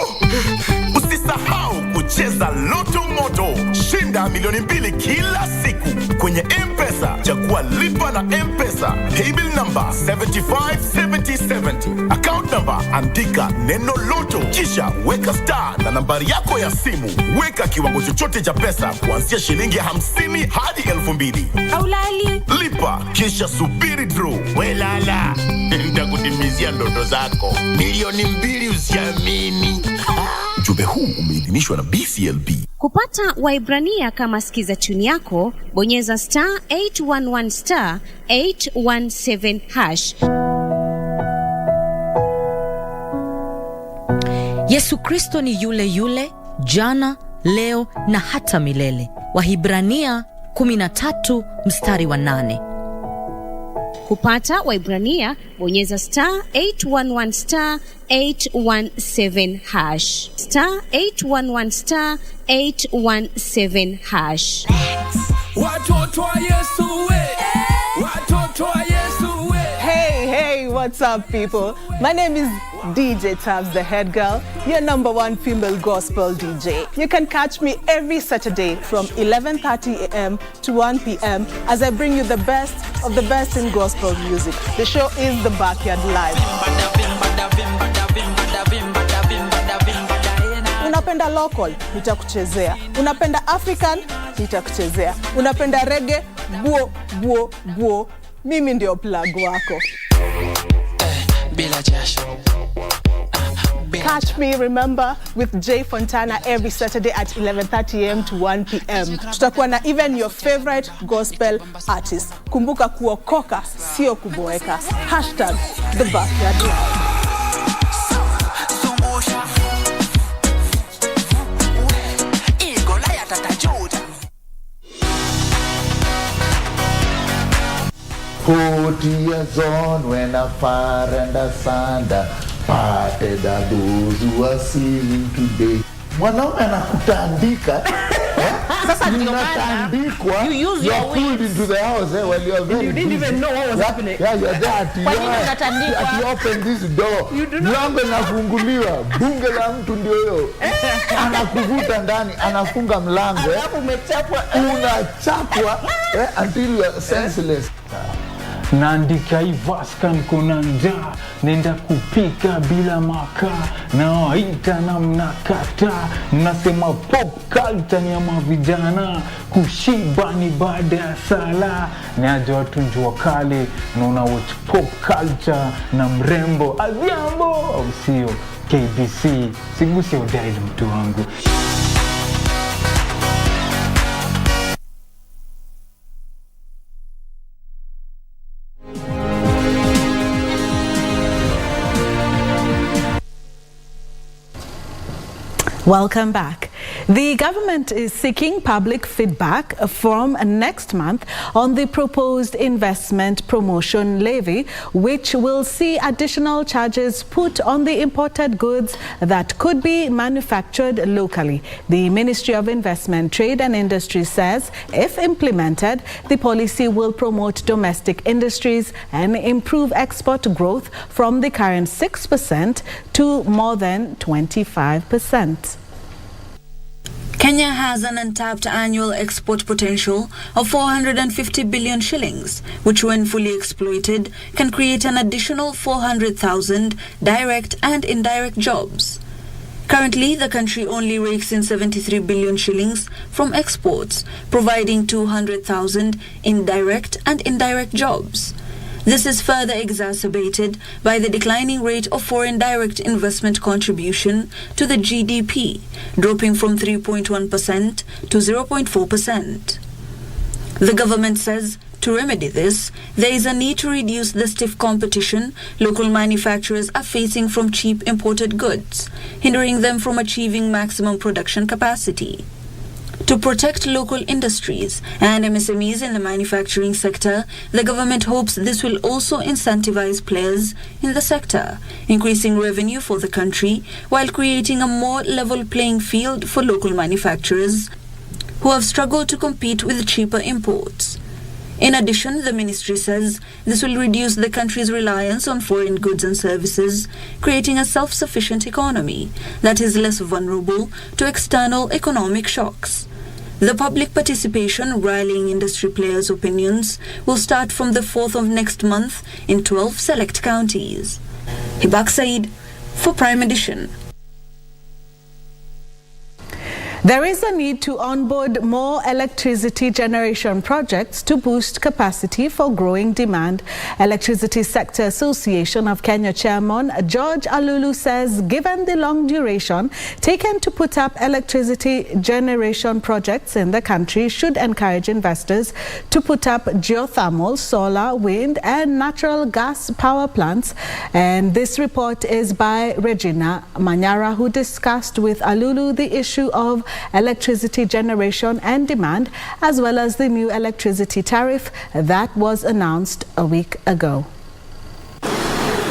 Usisahau kucheza Loto Moto. Shinda milioni 2 kila siku kwenye M-Pesa. Chagua lipa na M-Pesa. Paybill number 757070. Account number andika neno Loto. Kisha weka star na nambari yako ya simu. Weka kiwango chochote cha pesa kuanzia shilingi 50 hadi 2000.
Aulali.
Lipa kisha subiri draw. Welala. Nitakutimizia ndoto zako. Milioni 2 usiamini. Ujumbe huu umeidhinishwa na BCLB.
Kupata Waibrania kama sikiza tuni yako, bonyeza star 811 star 817 hash.
Yesu Kristo ni yule yule, jana, leo na hata milele. Wahibrania 13 mstari wa 8.
Kupata Waibrania, bonyeza star 811 star 817 hash. Star 811 star 817 hash.
Watoto wa Yesu we. Watoto wa Yesu we.
Hey, what's up, people? My name is DJ Tabs, the head girl, your #1 female gospel DJ. You can catch me every Saturday from 11:30 a.m. to 1 p.m. as I bring you the best of the best in gospel music. The show is The Backyard Live. Unapenda local, nitakuchezea. Unapenda African, nitakuchezea. Unapenda reggae, buo, mimi ndio plug wako. Catch me, remember, with Jay Fontana every Saturday at 11:30 a.m. to 1 p.m. Tutakuwa na even your favorite gospel artist. Kumbuka kuokoka, sio kuboeka. #The Backyard Live.
Put years on when a far and a sander parted are those who are singing today. Mwanaume anakutandika.
Sasa ndio
unatandikwa.
You use
you're
your
pulled into the house while you are very
You didn't
busy.
even know what was happening.
Yeah, you're there.
Kwa nini unatandikwa?
You open this door. Mlango inafunguliwa. Bunge la mtu ndio hiyo. Anakuvuta ndani, anafunga mlango.
Alafu umechapwa.
Unachapwa until you are senseless.
naandika Ivaskan kuna njaa, nenda kupika bila makaa, na waita na mnakata, nasema pop culture ni ya mavijana, kushiba ni baada ya sala, ni aje watu njua kale, na una watch pop culture na mrembo Adhiambo, au sio? KBC, sigusi udaili mtu wangu.
Welcome back. The government is seeking public feedback from next month on the proposed investment promotion levy, which will see additional charges put on the imported goods that could be manufactured locally. The Ministry of Investment, Trade and Industry says if implemented, the policy will promote domestic industries and improve export growth from the current 6% to more than 25%.
Kenya has an untapped annual export potential of 450 billion shillings, which when fully exploited can create an additional 400,000 direct and indirect jobs. Currently, the country only rakes in 73 billion shillings from exports, providing 200,000 in direct and indirect jobs. This is further exacerbated by the declining rate of foreign direct investment contribution to the GDP, dropping from 3.1% to 0.4%. The government says to remedy this, there is a need to reduce the stiff competition local manufacturers are facing from cheap imported goods, hindering them from achieving maximum production capacity. To protect local industries and MSMEs in the manufacturing sector, the government hopes this will also incentivize players in the sector, increasing revenue for the country while creating a more level playing field for local manufacturers who have struggled to compete with cheaper imports. In addition, the ministry says this will reduce the country's reliance on foreign goods and services, creating a self-sufficient economy that is less vulnerable to external economic shocks. The public participation rallying industry players' opinions will start from the 4th of next month in 12 select counties. Hibak Said for Prime Edition.
There is a need to onboard more electricity generation projects to boost capacity for growing demand. Electricity Sector Association of Kenya Chairman George Alulu says given the long duration taken to put up electricity generation projects in the country should encourage investors to put up geothermal, solar, wind and natural gas power plants. And this report is by Regina Manyara, who discussed with Alulu the issue of electricity generation and demand, as well as the new electricity tariff that was announced a week ago.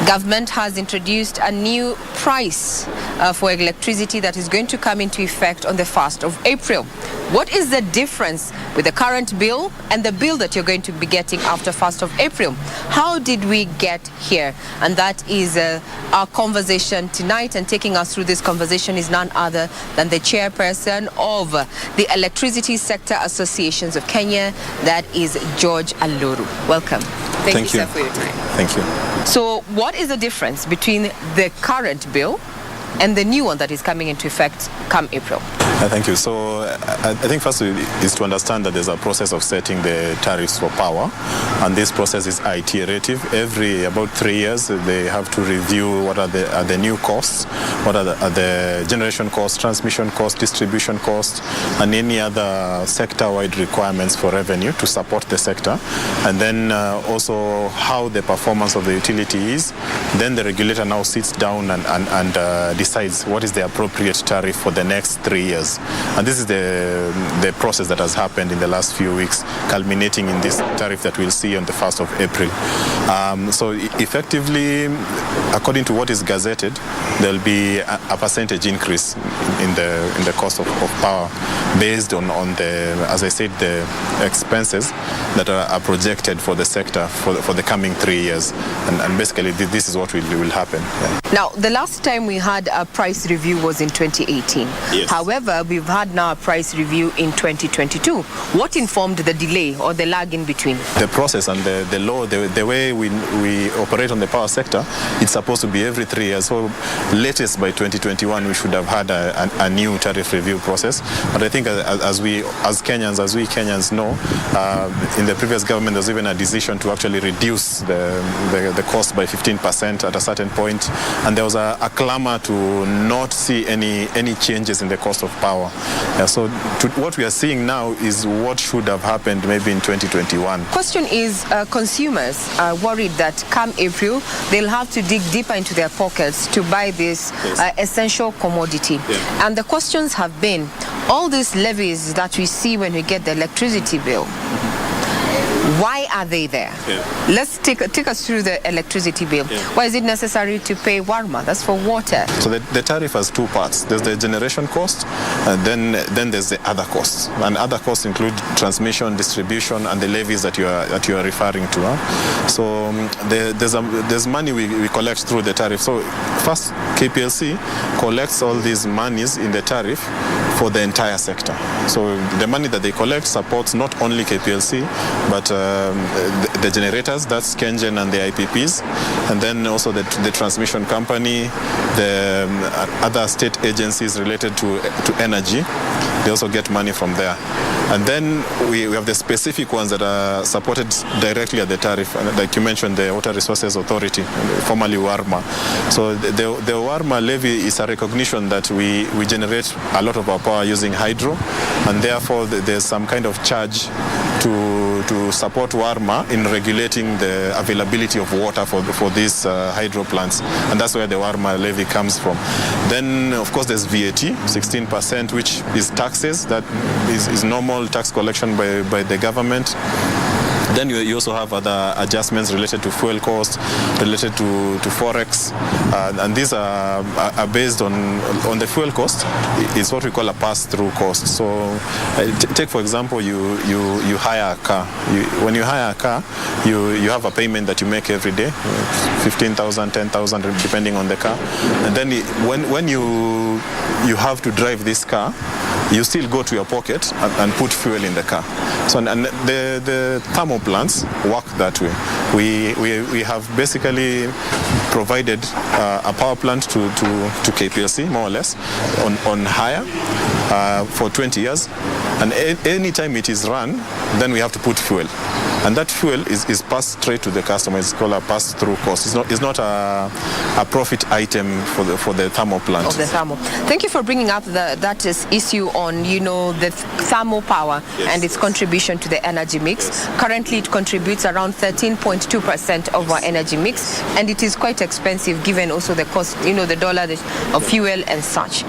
Government has introduced a new price for electricity that is going to come into effect on the 1st of April. What is the difference with the current bill and the bill that you're going to be getting after 1st of April? How did we get here? And that is our conversation tonight, and taking us through this conversation is none other than the chairperson of the Electricity Sector Associations of Kenya, that is George Aluru. Welcome. Thank you, sir, for your time.
Thank you.
So what is the difference between the current bill and the new one that is coming into effect come April?
Thank you. So I think first is to understand that there's a process of setting the tariffs for power, and this process is iterative. Every about 3 years they have to review what are the new costs, what are the generation costs, transmission costs, distribution costs, and any other sector-wide requirements for revenue to support the sector, and then also how the performance of the utility is. Then the regulator now sits down and decides what is the appropriate tariff for the next 3 years. And this is the process that has happened in the last few weeks, culminating in this tariff that we'll see on the 1st of April. So effectively, according to what is gazetted, there'll be a percentage increase in the cost of power based on the, as I said, the expenses that are projected for the sector for the coming 3 years. And basically this is what will happen. Yeah.
Now, the last time we had a price review was in 2018.
Yes.
However, we've had now a price review in 2022. What informed the delay or the lag in between?
The process and the law, the way we operate on the power sector, it's supposed to be every 3 years. So latest by 2021, we should have had a new tariff review process. But I think as we Kenyans know, in the previous government, there was even a decision to actually reduce the cost by 15% at a certain point. And there was a clamor to not see any changes in the cost of power. So what we are seeing now is what should have happened maybe in 2021.
Question is, consumers are worried that come April, they'll have to dig deeper into their pockets to buy this essential commodity. Yeah. And the questions have been, all these levies that we see when we get the electricity bill, why are they there? Yeah. Let's take us through the electricity bill. Yeah. Why is it necessary to pay Warma? That's for water.
So the tariff has two parts. There's the generation cost, and then there's the other costs. And other costs include transmission, distribution, and the levies that you are referring to. So there's money we collect through the tariff. So first, KPLC collects all these monies in the tariff for the entire sector. So the money that they collect supports not only KPLC, but the generators, that's KenGen and the IPPs, and then also the transmission company, the other state agencies related to energy, they also get money from there. And then we have the specific ones that are supported directly at the tariff, like you mentioned, the Water Resources Authority, formerly WARMA. So the WARMA levy is a recognition that we generate a lot of our power using hydro, and therefore there's some kind of charge to support WARMA in regulating the availability of water for these hydro plants. And that's where the WARMA levy comes from. Then, of course, there's VAT, 16%, which is taxes. That is normal tax collection by the government. Then you also have other adjustments related to fuel costs, related to forex, and these are based on the fuel cost. It's what we call a pass-through cost. So take for example, you hire a car. When you hire a car, you have a payment that you make every day, 15,000, 10,000, depending on the car. And then when you have to drive this car, you still go to your pocket and put fuel in the car. So and the thermal plants work that way. We have basically provided a power plant to KPLC, more or less, on hire for 20 years. And any time it is run, then we have to put fuel. And that fuel is passed straight to the customer. It's called a pass-through cost. It's not a profit item for the thermal plant.
Of the thermal. Thank you for bringing up that issue on the thermal power and its contribution to the energy mix. Currently, it contributes around 13.2% of our energy mix, and it is quite expensive given also the cost, the dollar of fuel and such.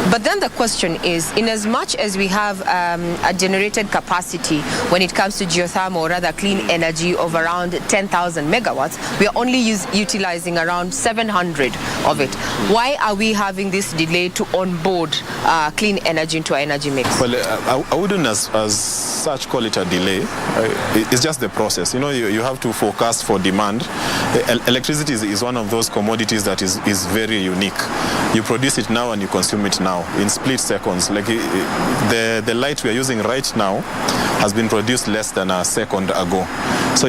But then the question is, in as much as we have a generated capacity when it comes to geothermal, or rather clean energy, of around 10,000 megawatts, we are only utilizing around 700 of it. Why are we having this delay to onboard clean energy into our energy mix?
Well, I wouldn't as such call it a delay. It's just the process. You have to forecast for demand. Electricity is one of those commodities that is very unique. You produce it now and you consume it now in split seconds. Like the light we are using right now has been produced less than a second ago. So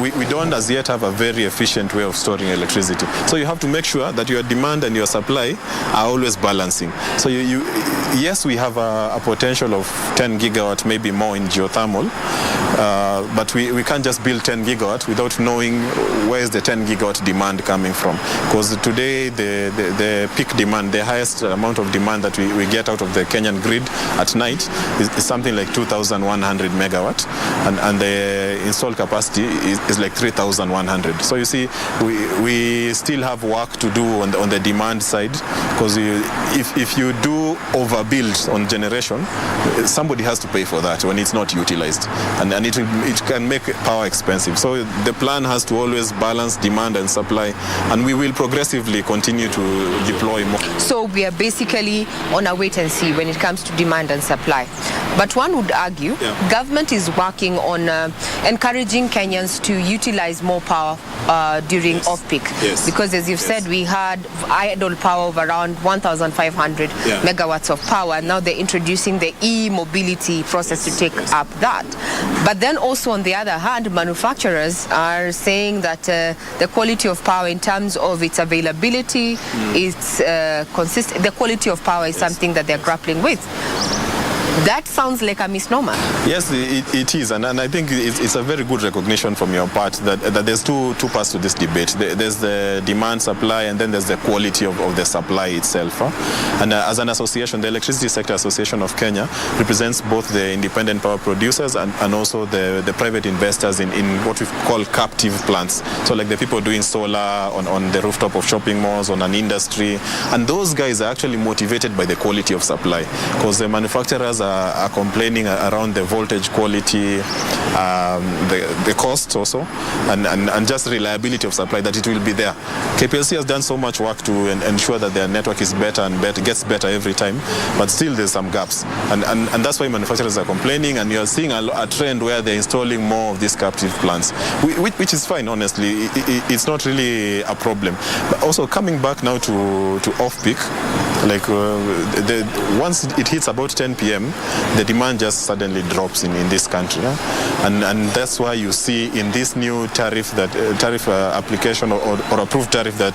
we don't as yet have a very efficient way of storing electricity. So you have to make sure that your demand and your supply are always balancing. So yes, we have a potential of 10 gigawatt, maybe more in geothermal, but we can't just build 10 gigawatt without knowing where is the 10 gigawatt demand coming from. Because today the peak demand, the highest amount of demand that we get out of the Kenyan grid at night is something like 2,100 megawatt, and the installed capacity is like 3,100. So you see, we still have work to do on the demand side, because if you do overbuild on generation, somebody has to pay for that when it's not utilized, and it can make power expensive. So the plan has to always balance demand and supply, and we will progressively continue to deploy more.
So we are basically on a wait and see when it comes to demand and supply. But one would argue government is working on encouraging Kenyans to utilize more power during off-peak. Because as you've said, we had idle power of around 1,500 megawatts of power. Now they're introducing the e-mobility process to take up that. But then also on the other hand, manufacturers are saying that the quality of power in terms of its availability is consistent. The quality of power is something that they're grappling with. That sounds like a misnomer.
Yes, it is, and I think it's a very good recognition from your part that there's two parts to this debate. There's the demand supply, and then there's the quality of the supply itself. And as an association, the Electricity Sector Association of Kenya represents both the independent power producers and also the private investors in what we call captive plants. So like the people doing solar on the rooftop of shopping malls, on an industry, and those guys are actually motivated by the quality of supply, because the manufacturers are complaining around the voltage quality, the cost also, and just reliability of supply, that it will be there. KPLC has done so much work to ensure that their network is better and gets better every time, but still there's some gaps, and that's why manufacturers are complaining, and you're seeing a trend where they're installing more of these captive plants, which is fine, honestly. It's not really a problem. But also coming back now to off-peak, like once it hits about 10 p.m., the demand just suddenly drops in this country, and that's why you see in this new tariff application or approved tariff that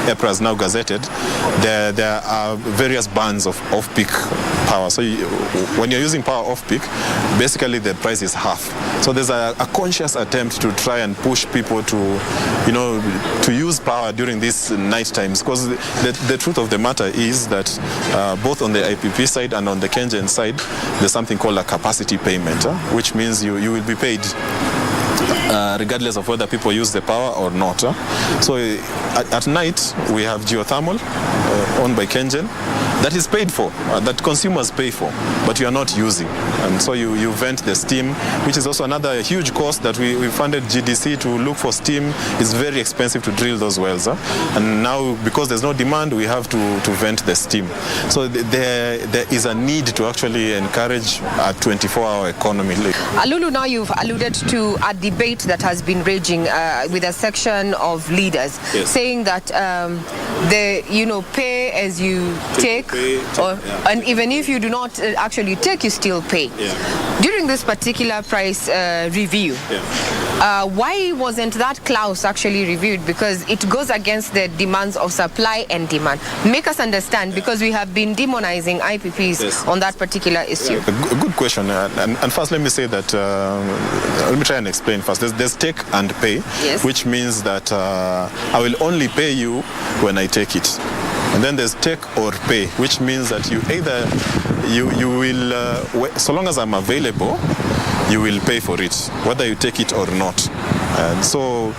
EPRA has now gazetted, there are various bands of off-peak power. So when you're using power off-peak, basically the price is half. So there's a conscious attempt to try and push people to use power during these night times, because the truth of the matter is that both on the IPP side and on the Kenyan side, there's something called a capacity payment, which means you will be paid regardless of whether people use the power or not. So at night we have geothermal owned by Kenyan that is paid for, that consumers pay for, but you are not using. And so you vent the steam, which is also another huge cost that we funded GDC to look for steam. It's very expensive to drill those wells. And now, because there's no demand, we have to vent the steam. So there is a need to actually encourage a 24-hour economy.
Alulu, now you've alluded to a debate that has been raging with a section of leaders saying that pay as you take, and even if you do not actually take, you still pay. During this particular price review, why wasn't that clause actually reviewed? Because it goes against the demands of supply and demand. Make us understand, because we have been demonizing IPPs on that particular issue.
A good question. And first, let me say that, let me try and explain first. There's take and pay, which means that I will only pay you when I take it. And then there's take or pay, which means that you either, you will, so long as I'm available, you will pay for it, whether you take it or not. And so,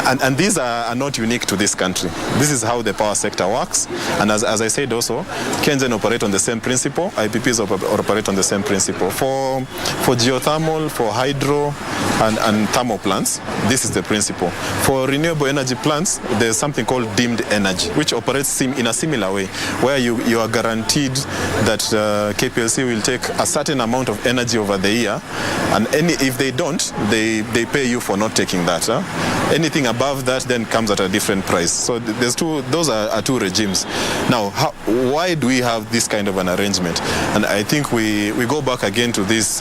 and these are not unique to this country. This is how the power sector works. And as I said also, Kenyan operate on the same principle, IPPs operate on the same principle. For geothermal, for hydro and thermal plants, this is the principle. For renewable energy plants, there's something called deemed energy, which operates in a similar way, where you are guaranteed that KPLC will take a certain amount of energy over the year, and if they don't, they pay you for not taking that. Anything above that then comes at a different price. So those are two regimes. Now, why do we have this kind of an arrangement? And I think we go back again to this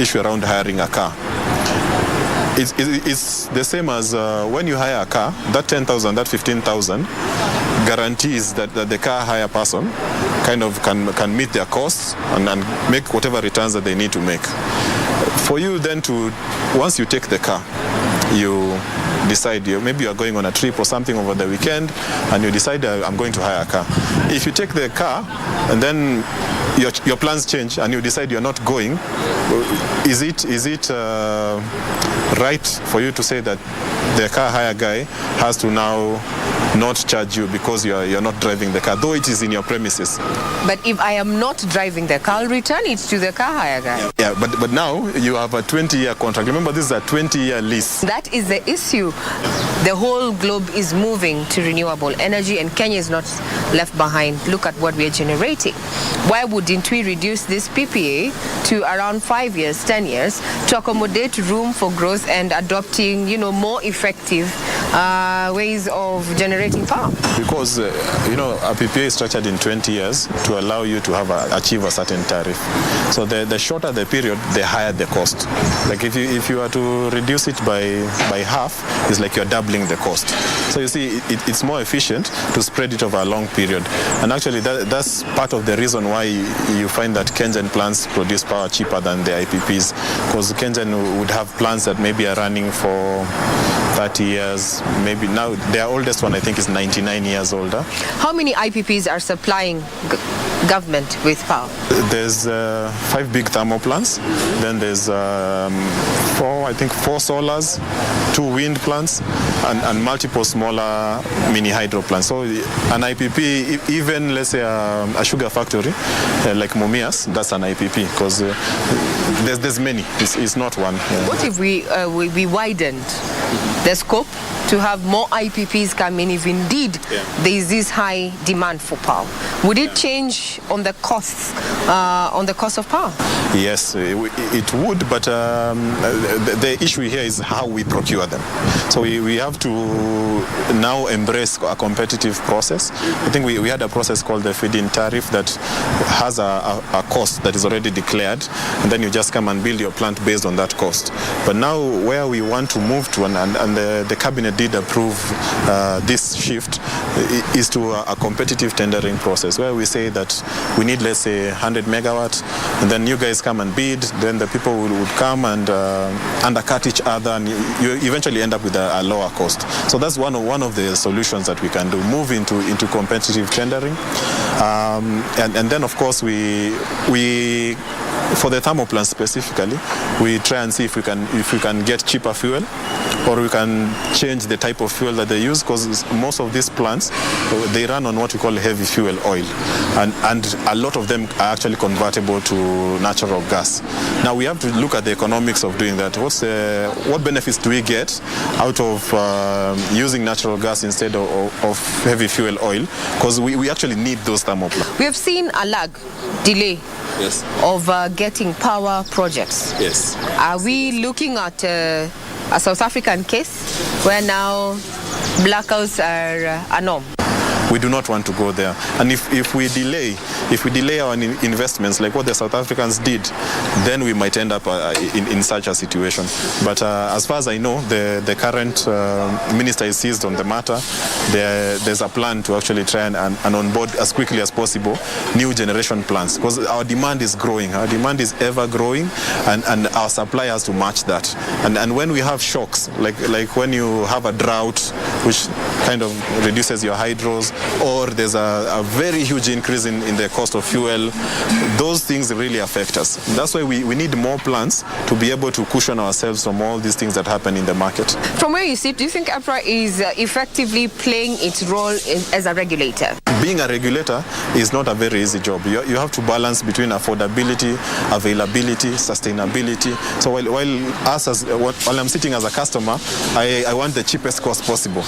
issue around hiring a car. It's the same as when you hire a car, that 10,000, that 15,000 guarantees that the car hire person kind of can meet their costs and make whatever returns that they need to make. For you then once you take the car, you decide, maybe you're going on a trip or something over the weekend, and you decide, I'm going to hire a car. If you take the car and then your plans change and you decide you're not going, is it right for you to say that the car hire guy has to now not charge you because you're not driving the car, though it is in your premises.
But if I am not driving the car, I'll return it to the car hire guy.
Yeah, but now you have a 20-year contract. Remember, this is a 20-year lease.
That is the issue. The whole globe is moving to renewable energy, and Kenya is not left behind. Look at what we are generating. Why wouldn't we reduce this PPA to around 5 years, 10 years, to accommodate room for growth and adopting, more effective ways of generating power?
Because, a PPA is structured in 20 years to allow you to achieve a certain tariff. So the shorter the period, the higher the cost. Like if you are to reduce it by half, it's like you're doubling the cost. So you see, it's more efficient to spread it over a long period. And actually, that's part of the reason why you find that Kenyan plants produce power cheaper than the IPPs, because Kenyan would have plants that maybe are running for 30 years, maybe now their oldest one I think is 99 years older.
How many IPPs are supplying government with power?
There's 5 big thermal plants, then there's 4 solars, 2 wind plants, and multiple smaller mini hydro plants. So an IPP, even let's say a sugar factory like Mumias, that's an IPP, because there's many. It's not one. Yeah.
What if we widened the scope to have more IPPs come in if indeed there is this high demand for power? Would it change on the costs, of power?
Yes, it would, but the issue here is how we procure them. So we have to now embrace a competitive process. I think we had a process called the feed-in tariff that has a cost that is already declared, and then you just come and build your plant based on that cost. But now where we want to move to, and the cabinet did approve this shift, is to a competitive tendering process where we say that we need, let's say, 100 megawatt, and then you guys come and bid, then the people would come and undercut each other, and you eventually end up with a lower cost. So that's one of the solutions that we can do, move into competitive tendering. And then, of course, we for the thermal plants specifically, we try and see if we can get cheaper fuel, or we can change the type of fuel that they use, because most of these plants, they run on what we call heavy fuel oil, and a lot of them are actually convertible to natural gas. Now we have to look at the economics of doing that. What benefits do we get out of using natural gas instead of heavy fuel oil? Because we actually need those thermal plants.
We have seen a delay of getting power projects.
Yes.
Are we looking at a South African case where now blackouts are a norm?
We do not want to go there. And if we delay our investments like what the South Africans did, then we might end up in such a situation. But as far as I know, the current minister is seized on the matter. There's a plan to actually try and onboard as quickly as possible new generation plants, because our demand is growing. Our demand is ever growing, and our supply has to match that. And when we have shocks, like when you have a drought, which kind of reduces your hydros, or there's a very huge increase in the cost of fuel, those things really affect us. That's why we need more plants to be able to cushion ourselves from all these things that happen in the market.
From where you sit, do you think EPRA is effectively playing its role as a regulator?
Being a regulator is not a very easy job. You have to balance between affordability, availability, sustainability. So while I'm sitting as a customer, I want the cheapest cost possible.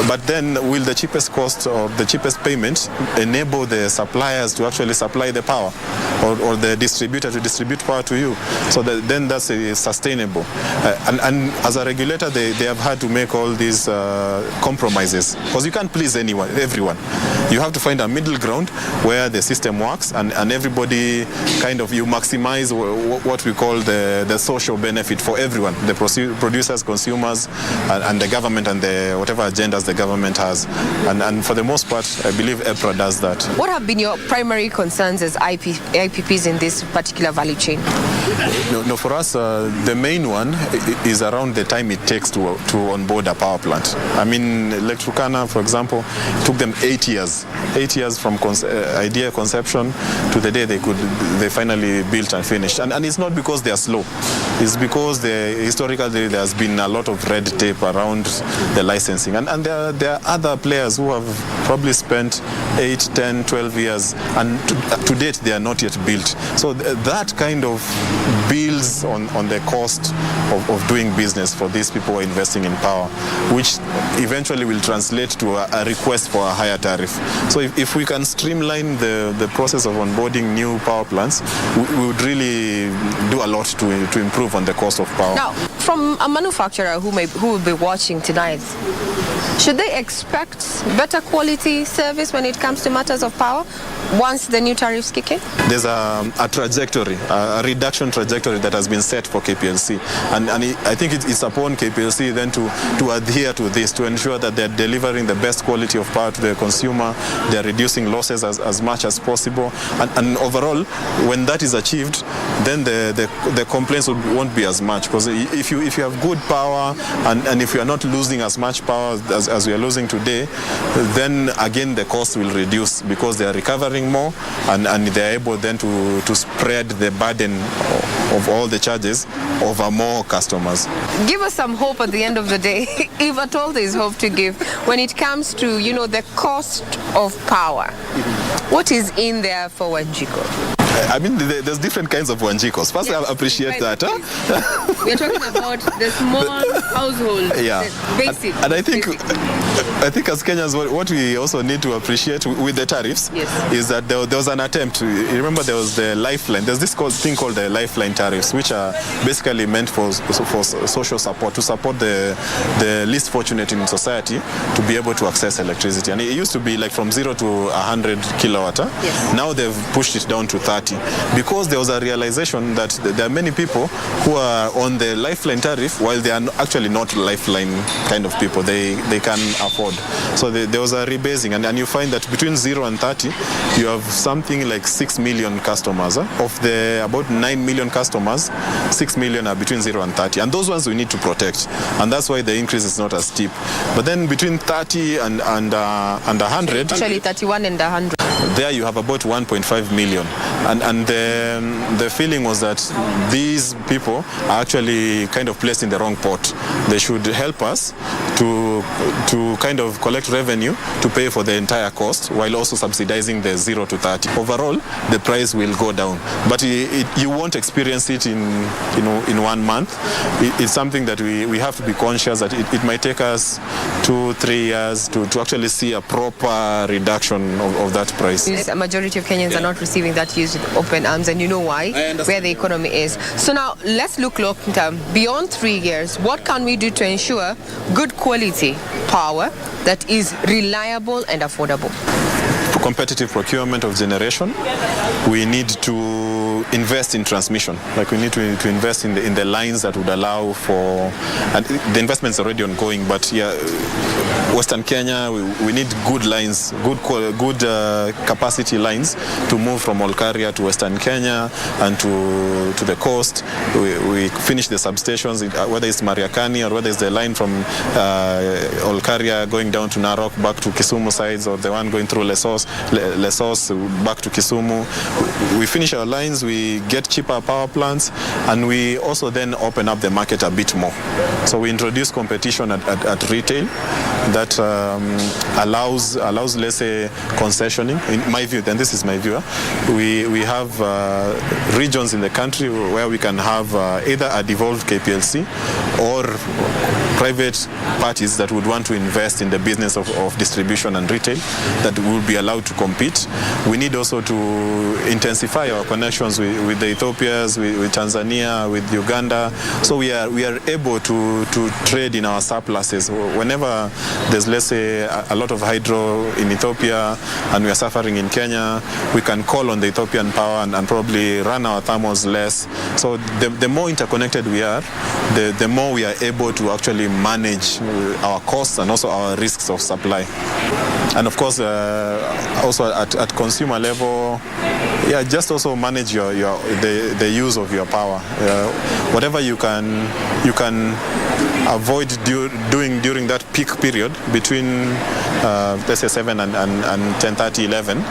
But then will the cheapest cost or the cheapest payment enable the suppliers to actually supply the power, or the distributor to distribute power to you? So then that's sustainable. And as a regulator, they have had to make all these compromises, because you can't please everyone. You have to find a middle ground where the system works, and everybody you maximize what we call the social benefit for everyone, the producers, consumers, and the government, and whatever agendas the government has. And for for the most part, I believe EPRA does that.
What have been your primary concerns as IPPs in this particular value chain?
No, for us, the main one is around the time it takes to onboard a power plant. I mean, Electrocana, for example, took them 8 years. 8 years from idea conception to the day they finally built and finished. And it's not because they are slow. It's because historically there has been a lot of red tape around the licensing. And there are other players who have probably spent 8, 10, 12 years, and to date they are not yet built. So that kind of builds on the cost of doing business for these people who are investing in power, which eventually will translate to a request for a higher tariff. So if we can streamline the process of onboarding new power plants, we would really do a lot to improve on the cost of power.
Now, from a manufacturer who will be watching tonight, should they expect better quality service when it comes to matters of power once the new tariffs kick in?
There's a trajectory, a reduction trajectory that has been set for KPLC. And I think it's upon KPLC then to adhere to this, to ensure that they're delivering the best quality of power to the consumer, they're reducing losses as much as possible. And overall, when that is achieved, then the complaints won't be as much. Because if you have good power and if you are not losing as much power as we are losing today, then again the cost will reduce because they are recovering more and they are able then to spread the burden of all the charges over more customers.
Give us some hope at the end of the day, if at all there is hope to give, when it comes to, the cost of power. What is in there for Wanjiko?
I mean, there's different kinds of Wanjikos. First, I appreciate that.
We're talking about the small household, the basic.
And I think as Kenyans, what we also need to appreciate with the tariffs is that there was an attempt. Remember, there was the lifeline. There's this thing called the lifeline tariffs, which are basically meant for social support, to support the least fortunate in society to be able to access electricity. And it used to be like from 0 to 100 kilowatt. Now they've pushed it down to 30 because there was a realization that there are many people who are on the lifeline tariff while they are actually not lifeline kind of people. They can afford. So there was a rebasing, and you find that between 0 and 30 you have something like 6 million customers. Of the about 9 million customers, 6 million are between 0 and 30, and those ones we need to protect, and that's why the increase is not as steep. But then between 30 and 100,
actually 31 and 100,
there you have about 1.5 million. And the feeling was that these people are actually kind of placed in the wrong pot. They should help us to kind of collect revenue to pay for the entire cost while also subsidizing the 0 to 30. Overall, the price will go down, but you won't experience it in 1 month. It's something that we have to be conscious that it might take us 2-3 years to actually see a proper reduction of that price.
A majority of Kenyans are not receiving that use with open arms, and you know why, where the economy is. So now let's look long term. Beyond 3 years, what can we do to ensure good quality power that is reliable and affordable?
For competitive procurement of generation, we need to invest in transmission. Like we need to invest in the lines that would allow for, and the investment is already ongoing, but Western Kenya, we need good lines, good capacity lines to move from Olkaria to Western Kenya and to the coast. We finish the substations, whether it's Mariakani or whether it's the line from Olkaria going down to Narok back to Kisumu sides, or the one going through Lesos back to Kisumu. We finish our lines, we get cheaper power plants, and we also then open up the market a bit more. So we introduce competition at retail that allows, let's say, concessioning. In my view, and this is my view, we have regions in the country where we can have either a devolved KPLC or private parties that would want to invest in the business of distribution and retail that will be allowed to compete. We need also to intensify our connections with the Ethiopians, with Tanzania, with Uganda, so we are able to trade in our surpluses. Whenever there's, let's say, a lot of hydro in Ethiopia and we are suffering in Kenya, we can call on the Ethiopian power and probably run our thermals less. So the more interconnected we are, the more we are able to actually manage our costs and also our risks of supply. And of course, also at consumer level, just also manage the use of your power. Whatever you can avoid doing during that peak period between let's say 7 and 10:30, 11.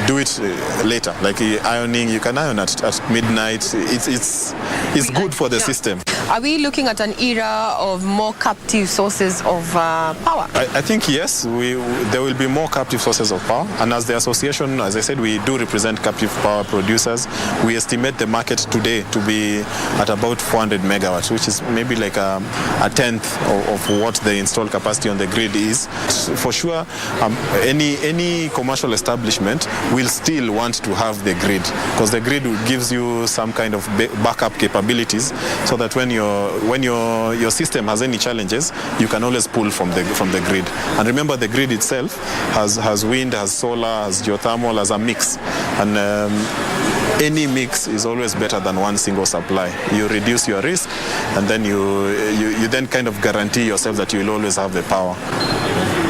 Do it later, like ironing. You can iron at midnight. It's good for the system.
Are we looking at an era of more captive sources of power?
I think yes, there will be more captive sources of power. And as the association, as I said, we do represent captive power producers. We estimate the market today to be at about 400 megawatts, which is maybe like a tenth of what the installed capacity on the grid is. For sure, any commercial establishment will still want to have the grid, because the grid gives you some kind of backup capabilities, so that when your system has any challenges, you can always pull from the grid. And remember, the grid itself has wind, has solar, has geothermal, has a mix, and any mix is always better than one single supply. You reduce your risk, and then you then kind of guarantee yourself that you will always have the power.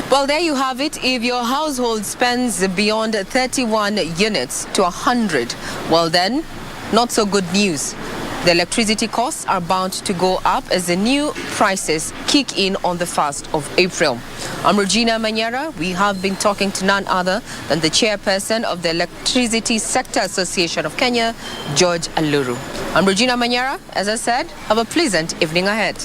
Well, there you have it. If your household spends beyond 31 units to 100, well then, not so good news. The electricity costs are bound to go up as the new prices kick in on the 1st of April. I'm Regina Manyara. We have been talking to none other than the chairperson of the Electricity Sector Association of Kenya, George Aluru. I'm Regina Manyara. As I said, have a pleasant evening ahead.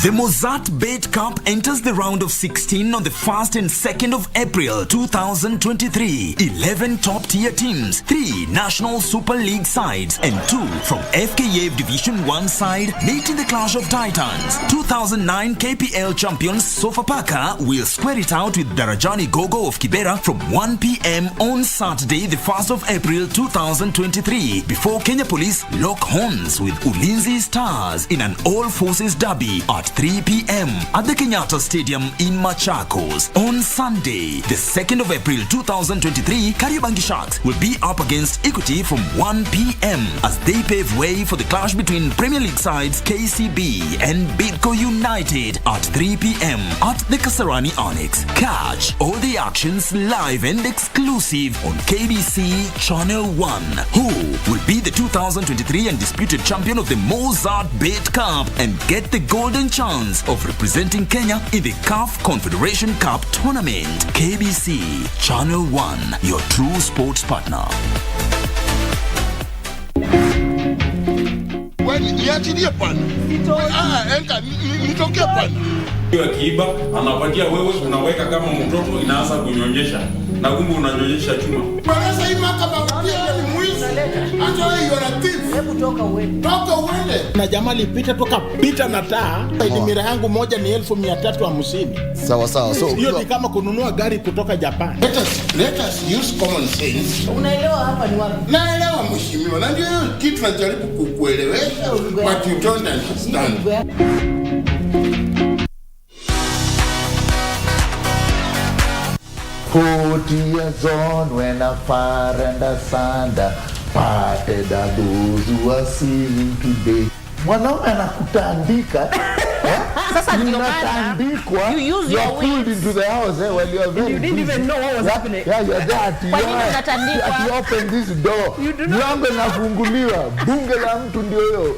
The Mozart Bait Cup enters the round of 16 on the 1st and 2nd of April 2023. 11 top-tier teams, 3 National Super League sides, and 2 from FKF Division 1 side meet in the Clash of Titans. 2009 KPL champions Sofapaka will square it out with Darajani Gogo of Kibera from 1 p.m. on Saturday, the 1st of April 2023, before Kenya Police lock horns with Ulinzi Stars in an all-forces derby at 3 p.m. at the Kenyatta Stadium in Machakos. On Sunday, the 2nd of April 2023, Kariobangi Sharks will be up against Equity from 1 p.m. as they pave way for the clash between Premier League sides KCB and Bidco United at 3 p.m. at the Kasarani Annex. Catch all the actions live and exclusive on KBC Channel 1. Who will be the 2023 undisputed champion of the Mozart Bait Cup and get the golden chance of representing Kenya in the CAF Confederation Cup Tournament? KBC Channel 1, your true sports partner.
Niachilie pana. Enka nitokee pana.
Akiiba anapatia wewe, unaweka kama mtoto, inaanza kunyonyesha na kumbe unanyonyesha chuma.
Sasa hii kama pia ni mwizi. Acha wewe yona thief. Hebu toka uende. Toka uende. Na jamaa lipita toka pita na taa. Ile mira yangu moja ni 1350.
Sawa. So
hiyo ni kama kununua gari kutoka Japan. Let us use common sense. Unaelewa hapa ni wapi? Naelewa mheshimiwa. Na ndio kitu najaribu kukuelewesha, but you don't understand.
Put years on when a far and a sander parted are those who are singing today. Mwanaume anakutandika.
Sasa ndio
maana you use your pulled into the house while you are very
you didn't even know what was happening.
Yeah, you're there.
Kwa nini unatandikwa?
You open this door. Mlango unafunguliwa. Bunge la mtu ndio hiyo.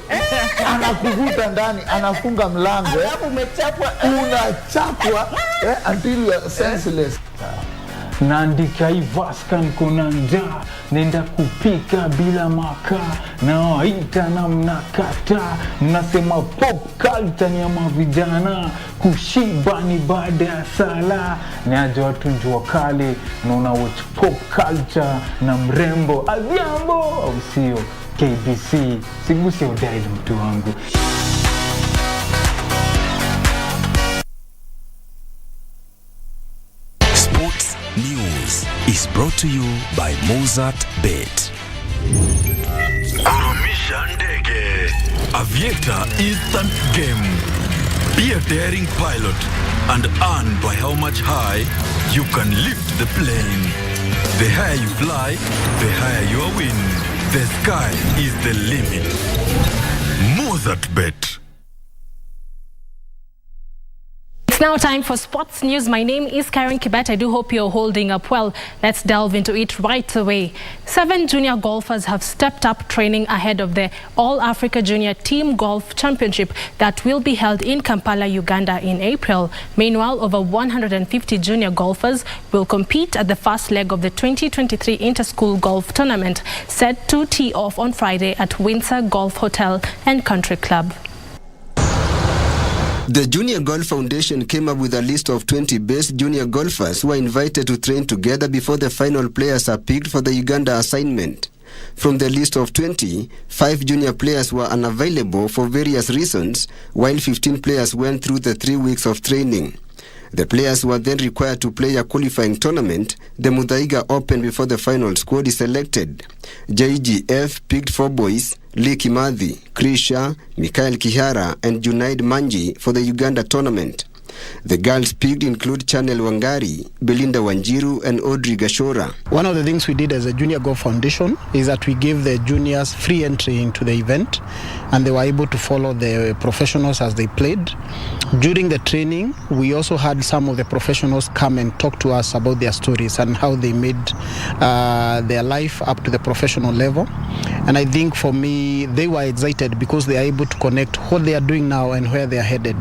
Anakuvuta ndani, anafunga mlango.
Alafu umechapwa.
Unachapwa until you are senseless.
Naandika Ivaskan kuna njaa, nenda kupika bila makaa, na waita na mnakata, mnasema pop culture ni ya mavijana, kushiba ni baada ya sala. Ni aje watu njua kale, na una watch pop culture na mrembo Adhiambo, au sio? KBC, sigusi udai mtu wangu.
News is brought to you by Mozart Bet.
Kurumisha ndege. Aviator Instant Game.
Be a daring pilot and earn by how much high you can lift the plane. The higher you fly, the higher your win. The sky is the limit. Mozart Bet.
It's now time for sports news. My name is Karen Kibet. I do hope you're holding up well. Let's delve into it right away. 7 junior golfers have stepped up training ahead of the All-Africa Junior Team Golf Championship that will be held in Kampala, Uganda in April. Meanwhile, over 150 junior golfers will compete at the first leg of the 2023 Inter-School Golf Tournament, set to tee off on Friday at Windsor Golf Hotel and Country Club.
The Junior Golf Foundation came up with a list of 20 best junior golfers who are invited to train together before the final players are picked for the Uganda assignment. From the list of 20, 5 junior players were unavailable for various reasons, while 15 players went through the 3 weeks of training. The players were then required to play a qualifying tournament, the Muthaiga Open, before the final squad is selected. JGF picked 4 boys, Lee Kimathi, Krisha, Mikael Kihara and Junaid Manji for the Uganda tournament. The girls picked include Chanel Wangari, Belinda Wanjiru and Audrey Gashora.
One of the things we did as a Junior Golf Foundation is that we gave the juniors free entry into the event, and they were able to follow the professionals as they played. During the training, we also had some of the professionals come and talk to us about their stories and how they made their life up to the professional level. And I think for me, they were excited because they are able to connect what they are doing now and where they are headed.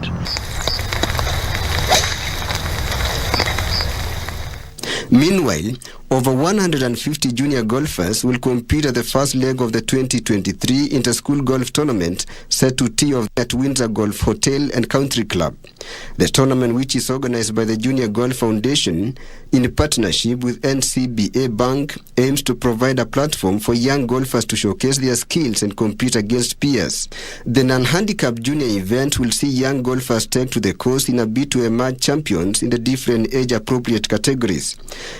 Meanwhile, over 150 junior golfers will compete at the first leg of the 2023 Inter-School Golf Tournament, set to tee off at Windsor Golf Hotel and Country Club. The tournament, which is organized by the Junior Golf Foundation in partnership with NCBA Bank, aims to provide a platform for young golfers to showcase their skills and compete against peers. The non-handicapped junior event will see young golfers take to the course in a bid to emerge champions in the different age-appropriate categories.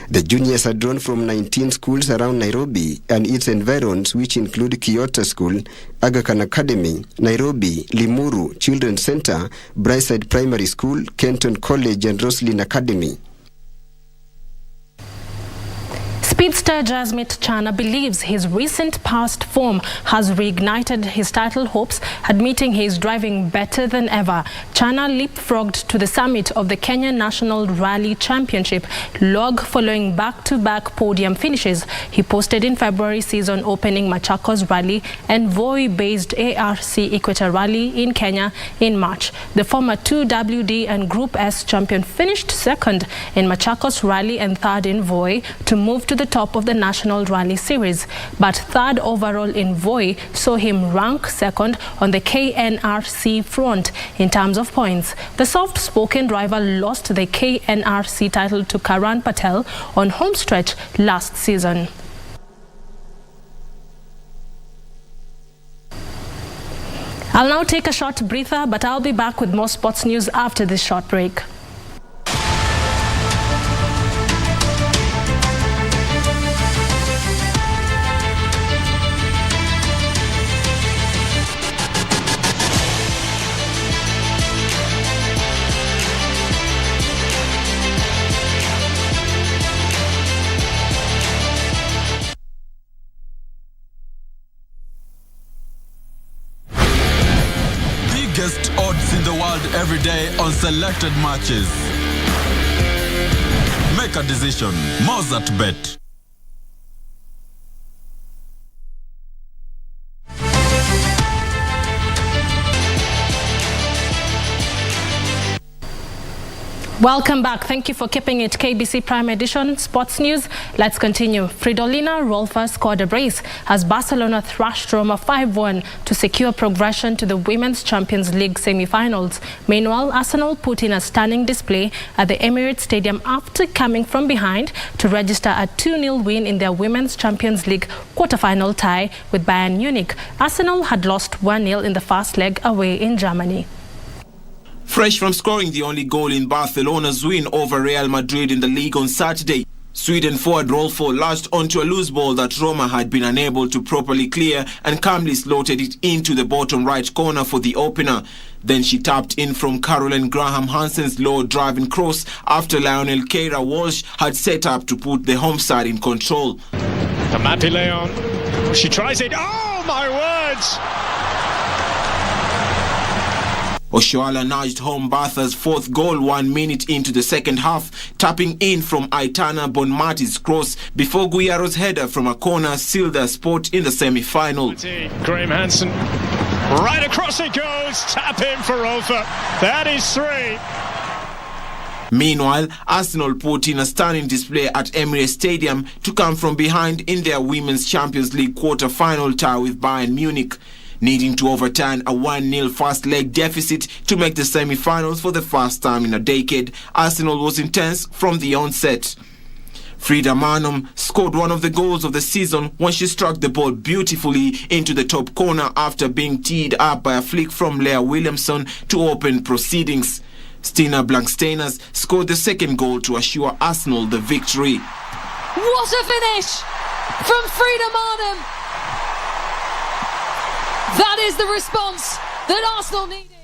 The juniors are drawn from 19 schools around Nairobi and its environs, which include Kyoto School, Aga Khan Academy, Nairobi, Limuru Children's Center, Brightside Primary School, Kenton College and Roslyn Academy.
Speedster Jasmit Chana believes his recent past form has reignited his title hopes, admitting he is driving better than ever. Chana leapfrogged to the summit of the Kenya National Rally Championship log following back-to-back podium finishes. He posted in February season opening Machakos Rally and Voi-based ARC Equator Rally in Kenya in March. The former 2WD and Group S champion finished second in Machakos Rally and third in Voi to move to the top of the National Rally Series, but third overall in Voi saw him rank second on the KNRC front in terms of points. The soft-spoken driver lost the KNRC title to Karan Patel on home stretch last season. I'll now take a short breather, but I'll be back with more sports news after this short break.
Biggest odds in the world every day on selected matches. Make a decision. Mozart Bet.
Welcome back. Thank you for keeping it KBC Prime Edition Sports News. Let's continue. Fridolina Rolfo scored a brace as Barcelona thrashed Roma 5-1 to secure progression to the Women's Champions League semi-finals. Meanwhile, Arsenal put in a stunning display at the Emirates Stadium after coming from behind to register a 2-0 win in their Women's Champions League quarter-final tie with Bayern Munich. Arsenal had lost 1-0 in the first leg away in Germany.
Fresh from scoring the only goal in Barcelona's win over Real Madrid in the league on Saturday,
Sweden forward Rolfo lashed onto a loose ball that Roma had been unable to properly clear and calmly slotted it into the bottom right corner for the opener. Then she tapped in from Caroline Graham Hansen's low driving cross after Lionel Keira Walsh had set up to put the home side in control.
Amanda Leon, she tries it. Oh my words!
Oshoala nudged home Bartha's fourth goal 1 minute into the second half, tapping in from Aitana Bonmati's cross before Guiaro's header from a corner sealed their spot in the semi-final.
Graham Hansen, right across it goes, tap in for Rolfa. That is 3.
Meanwhile, Arsenal put in a stunning display at Emirates Stadium to come from behind in their Women's Champions League quarter-final tie with Bayern Munich, needing to overturn a 1-0 first leg deficit to make the semi-finals for the first time in a decade. Arsenal was intense from the onset. Frida Manum scored one of the goals of the season when she struck the ball beautifully into the top corner after being teed up by a flick from Leah Williamson to open proceedings. Stina Blanksteiners scored the second goal to assure Arsenal the victory.
What a finish from Frida Manum! That is the response that Arsenal needed.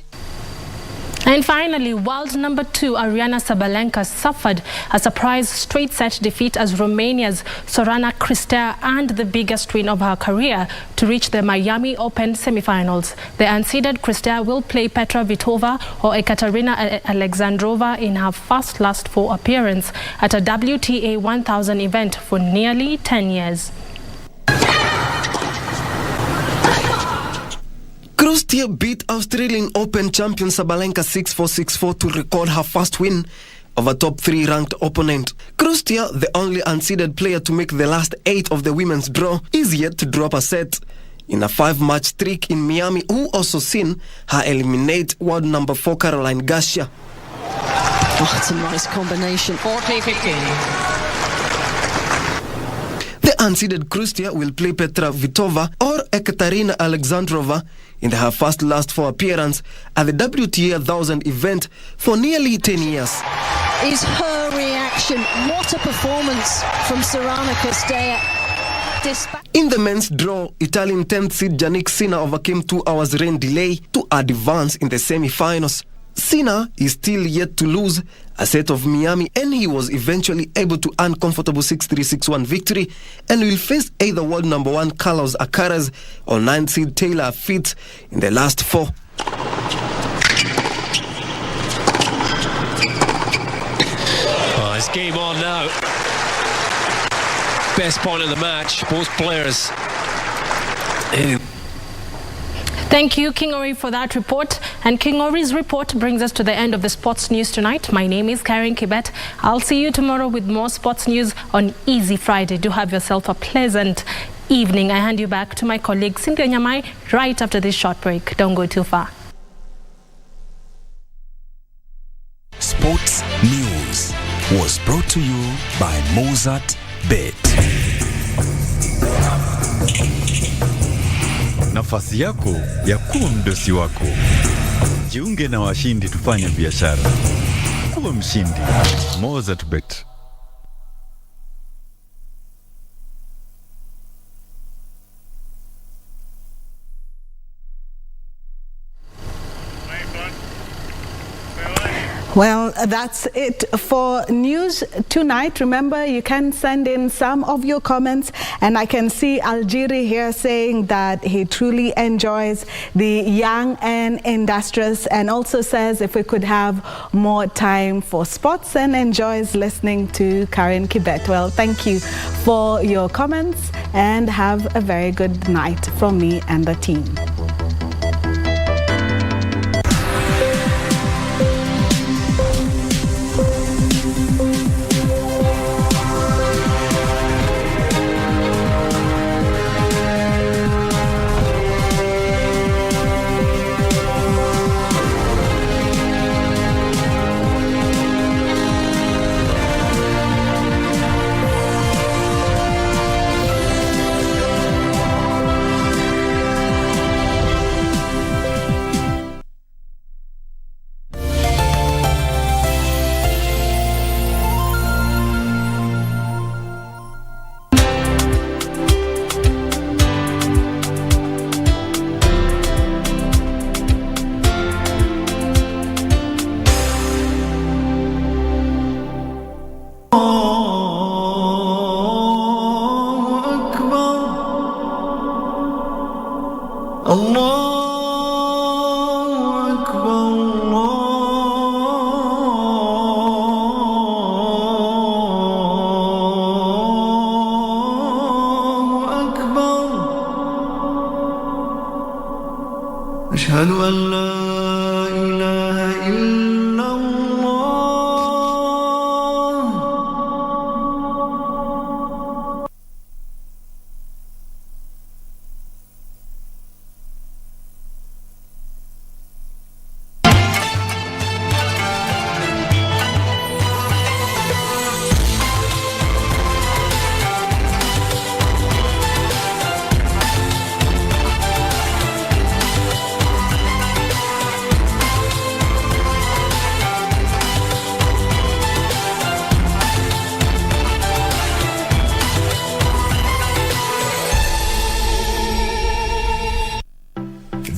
And finally, world number 2 Aryna Sabalenka suffered a surprise straight set defeat as Romania's Sorana Cristea earned the biggest win of her career to reach the Miami Open semifinals. The unseeded Cristea will play Petra Vitova or Ekaterina Alexandrova in her first last 4 appearance at a WTA 1000 event for nearly 10 years.
Cristea beat Australian Open champion Sabalenka 6-4, 6-4 to record her first win over top 3 ranked opponent. Cristea, the only unseeded player to make the last 8 of the women's draw, is yet to drop a set in a 5-match streak in Miami, who also seen her eliminate world number 4 Caroline Garcia.
Oh, it's a nice combination.
40-15.
The unseeded Cristea will play Petra Vitova or Ekaterina Alexandrova in her first last 4 appearance at the WTA 1000 event for nearly 10 years.
Is her reaction. What a performance from Sorana Cristea.
In the men's draw, Italian 10th seed Jannik Sinner overcame 2 hours rain delay to advance in the semi-finals. Sinner is still yet to lose a set of Miami, and he was eventually able to earn comfortable 6-3, 6-1 victory and will face either world number 1 Carlos Alcaraz or 9th seed Taylor Fritz in the last 4.
Oh, it's game on now. Best point of the match, both players.
Thank you, King Ori, for that report. And King Ori's report brings us to the end of the sports news tonight. My name is Karen Kibet. I'll see you tomorrow with more sports news on Easy Friday. Do have yourself a pleasant evening. I hand you back to my colleague Cynthia Nyamai right after this short break. Don't go too far.
Sports News was brought to you by Mozart Bet.
Nafasi yako ya kuwa mdosi wako. Jiunge na washindi tufanye biashara. Kuwa mshindi. Mozart Bet.
Well, that's it for news tonight. Remember, you can send in some of your comments, and I can see Algiri here saying that he truly enjoys the young and industrious, and also says if we could have more time for sports, and enjoys listening to Karen Kibet. Well, thank you for your comments, and have a very good night from me and the team.
أن لا إله إلا الله.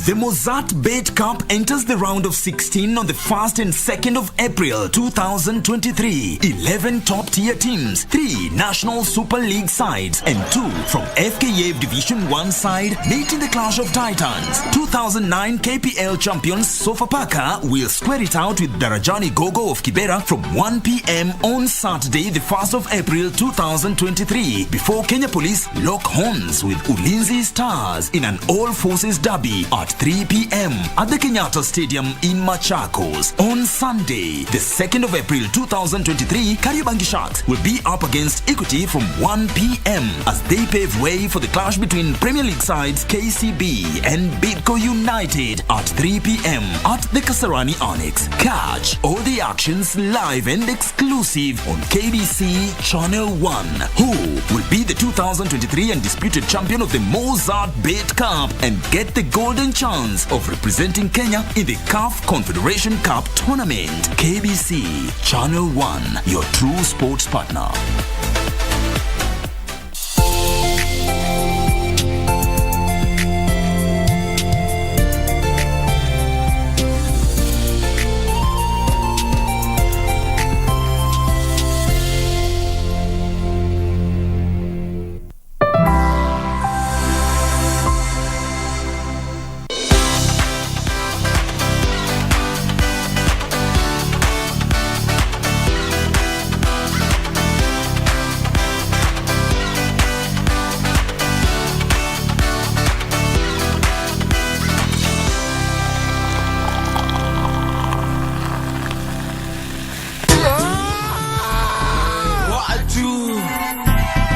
The Mozart Bet Cup enters the round of 16 on the 1st and 2nd of April 2023. 11 top-tier teams, 3 National Super League sides and 2 from FKF Division 1 side meet in the Clash of Titans. 2009 KPL champions Sofapaka will square it out with Darajani Gogo of Kibera from 1 p.m. on Saturday the 1st of April 2023 before Kenya Police lock horns with Ulinzi Stars in an all-forces derby at 3 p.m. at the Kenyatta Stadium in Machakos. On Sunday, the 2nd of April 2023, Kariobangi Sharks will be up against Equity from 1 p.m. as they pave way for the clash between Premier League sides KCB and Bidco United at 3 p.m. at the Kasarani Annex. Catch all the actions live and exclusive on KBC Channel 1. Who will be the 2023 undisputed champion of the Mozart Bet Cup and get the golden chance of representing Kenya in the CAF Confederation Cup tournament? KBC Channel 1, your true sports partner.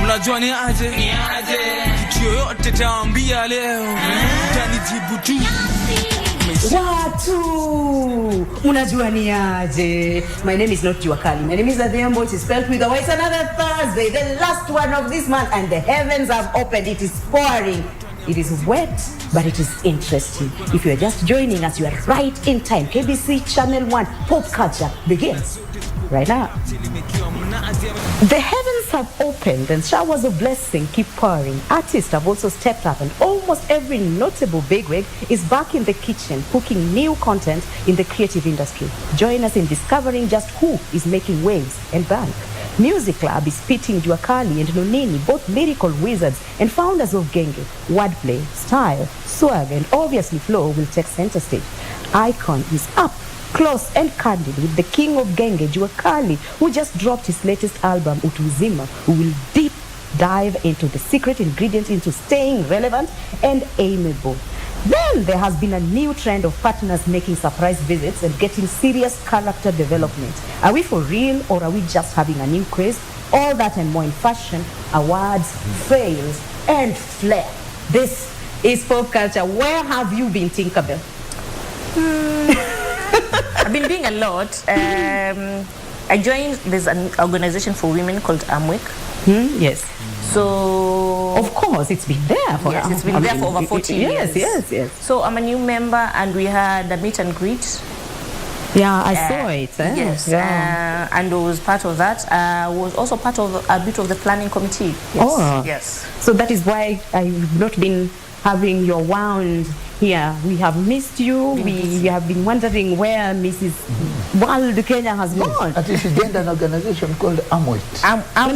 Unajua ni aje? Kitu yoyote taambia leo utanijibu tu.
Watu unajua ni aje? My name is not Juakali. My name is Adhiambo. It is spelled with a Y. It's another Thursday, the last one of this month, and the heavens have opened. It is pouring. It is wet, but it is interesting. If you are just joining us, you are right in time. KBC Channel 1 Pop Culture begins right now. The heavens have opened and showers of blessing keep pouring. Artists have also stepped up and almost every notable bigwig is back in the kitchen cooking new content in the creative industry. Join us in discovering just who is making waves and bank. Music Club is pitting Juakali and Nonini, both lyrical wizards and founders of Genge. Wordplay, style, swag and obviously flow will take center stage. Icon is up close and candid with the king of Genge, Juakali, who just dropped his latest album, Utuzima, who will deep dive into the secret ingredients into staying relevant and amiable. Then there has been a new trend of partners making surprise visits and getting serious character development. Are we for real or are we just having a new craze? All that and more in fashion, awards, fails, and flair. This is Pop Culture. Where have you been, Tinkerbell?
I've been doing a lot. I joined, there's an organization for women called Amwik.
Yes.
So
of course, it's been there for
it's been there for over 40 years.
Yes.
So I'm a new member, and we had a meet and greet.
Yeah, I saw it.
Yes,
yeah.
And I was part of that. Was also part of a bit of the planning committee. Yes.
Oh,
yes.
So that is why I've not been having your wound here. We have missed you. We have been wondering where Mrs. World Kenya has gone.
At least she joined an organization called Amwit.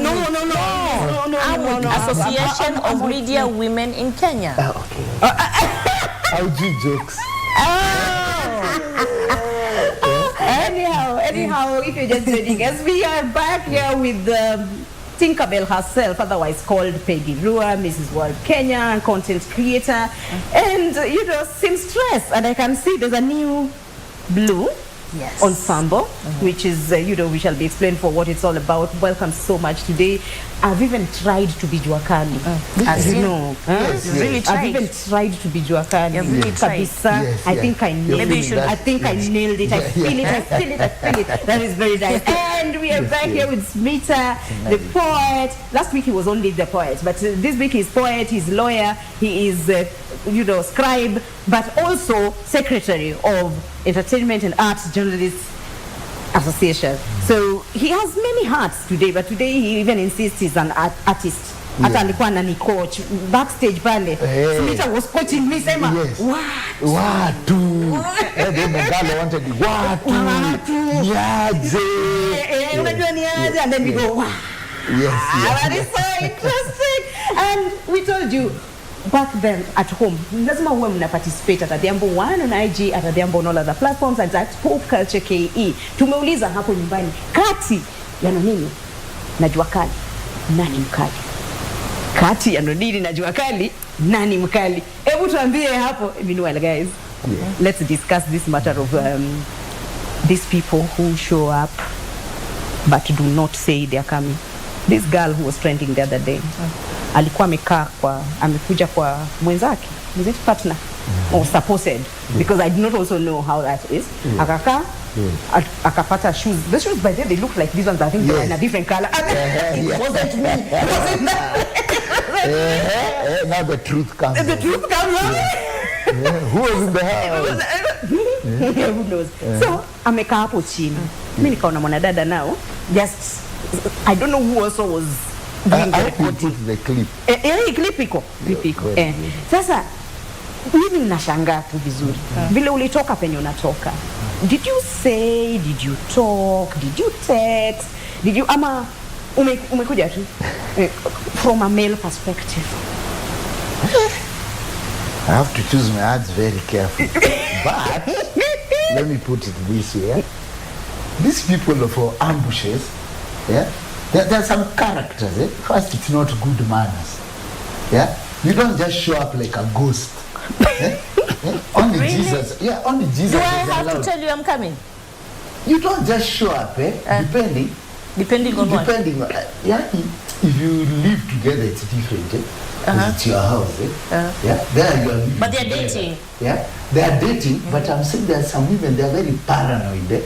No. Association of Media Women in Kenya.
Okay. I'll do jokes.
Anyhow, if you're just joining us, we are back here with Tinkerbell herself, otherwise called Peggy Rua, Mrs. World Kenya, content creator, and seamstress. And I can see there's a new blue ensemble, which is, we shall be explained for what it's all about. Welcome so much today. I've even tried to be Juakali. As you know.
Really tried.
I've even tried to be Juakali.
You've really tried.
I think I nailed it.
Maybe you should.
I think I nailed it. I feel it. I feel it. I feel it. That is very nice. And we are back here with Smita, the poet. Last week he was only the poet, but this week he's poet, he's lawyer, he is, scribe, but also secretary of Entertainment and Arts Journalists Association. So he has many hats today, but today he even insists he's an artist. Hata alikuwa anani coach backstage pale. Smita was coaching me, sema
watu then the girl wanted watu niaje,
unajua niaje, and then we go that is so interesting. And we told you back then at home, lazima uwe mna participate at Adhiambo 1 on IG, at Adhiambo on all other platforms, and at Pop Culture KE. Tumeuliza hapo nyumbani, kati ya nini na Juakali, nani mkali? Kati ya nini na Juakali, nani mkali? Hebu tuambie hapo. Meanwhile guys, let's discuss this matter of these people who show up but do not say they are coming. This girl who was trending the other day, alikuwa amekuja kwa mwenzake, is it partner or supposed, because I do not also know how that is. Akaka akapata shoes. The shoes by then they look like these ones. I think they're in a different color. It wasn't me. It wasn't that.
Now the truth comes.
The truth comes out.
Who was in the house?
Who knows? So amekaa hapo chini. Mimi nikaona mwanadada now, just I don't know who also was doing the recording.
The clip.
Clip iko. Sasa mimi nashangaa tu vizuri. Vile ulitoka penye unatoka. Did you say, did you talk, did you text, did you ama umekuja tu from a male perspective?
I have to choose my words very carefully. But let me put it this way. These people for ambushes, there are some characters. First, it's not good manners. You don't just show up like a ghost. Only really? Jesus. Only Jesus.
Do I have to tell you I'm coming?
You don't just show up, depending on what? If you live together, it's different. It's your house. There you are living.
But they're
together.
dating.
They are dating. But I'm saying there are some women, they are very paranoid.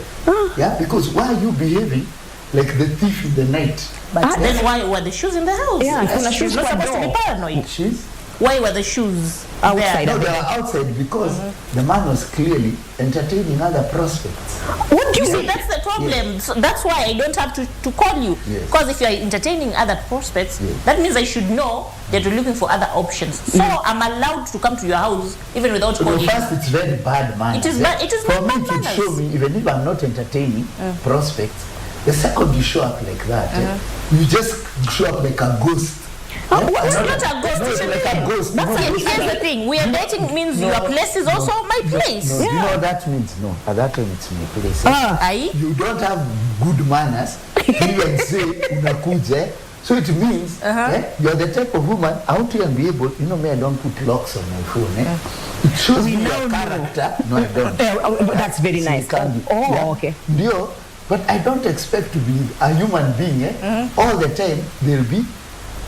Because why are you behaving like the thief in the night?
But then why were the shoes in the house?
The shoes
not supposed to be paranoid.
Shoes?
Why were the shoes outside?
No, they were outside because the man was clearly entertaining other prospects.
What do you see? That's the problem. So that's why I don't have to call you. Because if you are entertaining other prospects, that means I should know that you're looking for other options. So I'm allowed to come to your house even without calling.
First, it's very bad manners.
It is bad. It is
for
bad
me
manners.
to show me, even if I'm not entertaining prospects, the second you show up like that, you just show up like a ghost.
It's not a ghost.
It's like a ghost.
Here's the thing. We are dating means your place is also my place.
No, you know what that means? No, at that time it's my place. You don't have good manners. Even say unakuja. So it means you're the type of woman out here and be able. Me, I don't put locks on my phone. It shows me your character. No, I don't.
That's very nice. Okay.
But I don't expect to be a human being. All the time there'll be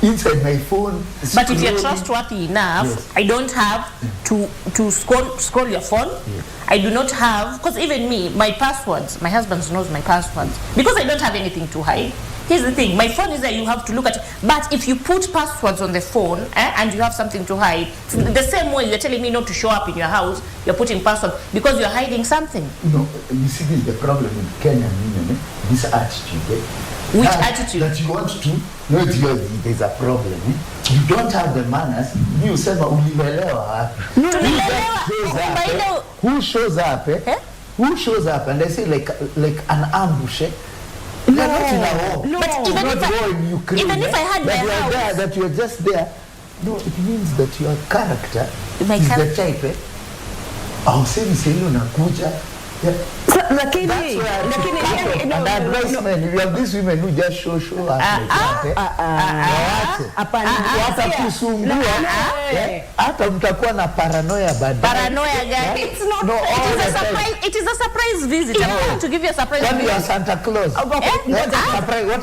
inside my phone.
But if you're trustworthy enough, I don't have to scroll your phone. I do not have, because even me, my passwords, my husband knows my passwords because I don't have anything to hide. Here's the thing, my phone is there, you have to look at it. But if you put passwords on the phone and you have something to hide, the same way you're telling me not to show up in your house, you're putting passwords because you're hiding something.
No, you see, this is the problem with Kenyan women, this attitude.
Which attitude?
That you want to, no, there's a problem. You don't have the manners. You say, who shows up? Who shows up? And they say like an ambush.
No,
but
even if I had my house,
that you are just there. No, it means that your character is the type. Ausemi sehemu unakuja
Lakini
and advice men, you have these women who just show us like that. Hata kusumbua, hata mtakuwa na paranoia baadaye.
Paranoia gani? It's not.
No,
it is a surprise visit. I'm going to give you a surprise visit.
When you are Santa Claus. What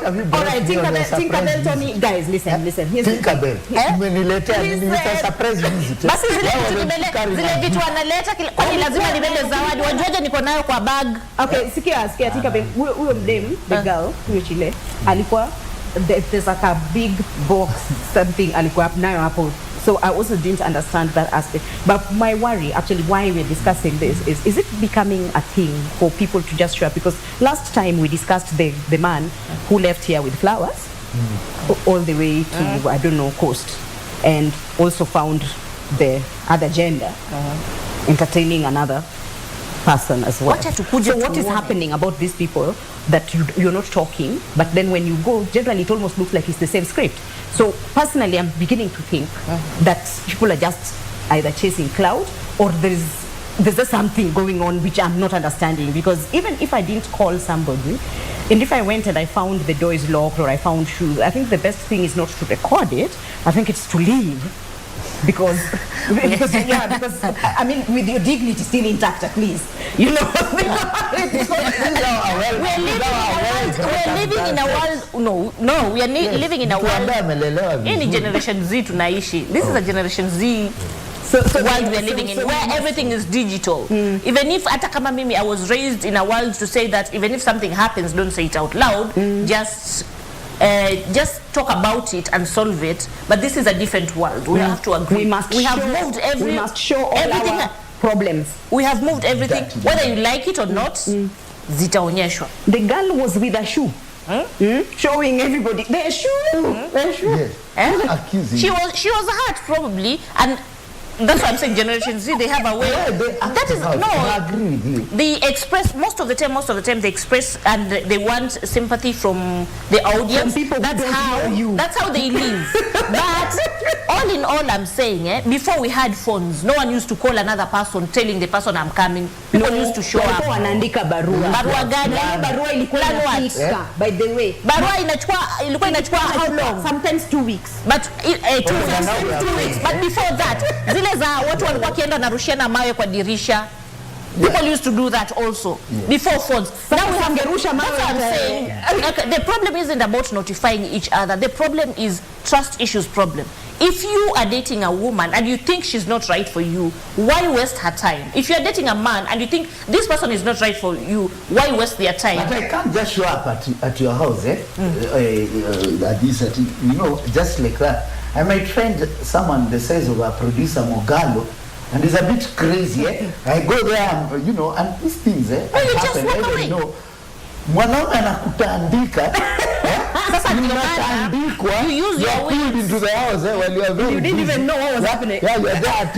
have you brought?
Alright, Tinkerbell, Tony, guys, listen.
Tinkerbell. Umeniletea nini? It's a surprise visit.
Basi zile vitu analeta kwani lazima nibebe zawadi. Wajuaje niko nayo kwa bag.
Okay, sikia Tinkerbell. Huyo mdem, the girl, huyo chile, alikuwa there's like a big box something alikuwa nayo hapo. So I also didn't understand that aspect. But my worry, actually, why we're discussing this is it becoming a thing for people to just show up? Because last time we discussed the man who left here with flowers all the way to, I don't know, coast, and also found the other gender entertaining another person as well. So what is happening about these people that you're not talking, but then when you go, generally it almost looks like it's the same script. So personally, I'm beginning to think that people are just either chasing cloud or there's just something going on which I'm not understanding. Because even if I didn't call somebody, and if I went and I found the door is locked or I found shoes, I think the best thing is not to record it. I think it's to leave. Because I mean, with your dignity still intact, at least, you know.
We're living in a world. No, we are living in a world. Any Generation Z tunaishi. This is a Generation Z. World we are living in, where everything is digital. Even if hata kama mimi, I was raised in a world to say that even if something happens, don't say it out loud. Just talk about it and solve it. But this is a different world. We have to agree. We have moved
show all everything. Our problems.
We have moved everything, whether you like it or not. Zitaonyeshwa.
The girl was with a shoe. Showing everybody their shoe. Their shoe.
Yes.
She was hurt probably, and that's why I'm saying Generation Z, they have a way. That is
I agree with you.
They express most of the time they express and they want sympathy from the audience. That's how they live. But all in all, I'm saying, before we had phones, no one used to call another person telling the person I'm coming. People used to show up.
Wanaandika barua.
Barua gani?
Barua ilikuwa inafika. By the way,
barua ilikuwa inachukua how long?
Sometimes 2 weeks.
But 2 weeks. But before that, zile za watu walikuwa kienda na rushiana mawe kwa dirisha. People used to do that also before phones. Now we have Gerusha mawe. That's what I'm saying. The problem isn't about notifying each other. The problem is trust issues problem. If you are dating a woman and you think she's not right for you, why waste her time? If you're dating a man and you think this person is not right for you, why waste their time?
But I can't just show up at your house, just like that. I might find someone the size of a producer Mogalo, and it's a bit crazy. I go there, and these things happen. I don't know. Mwanaume anakutandika.
You use your
pulled into the house while you are very
You didn't even know what was happening.
Yeah, you're there.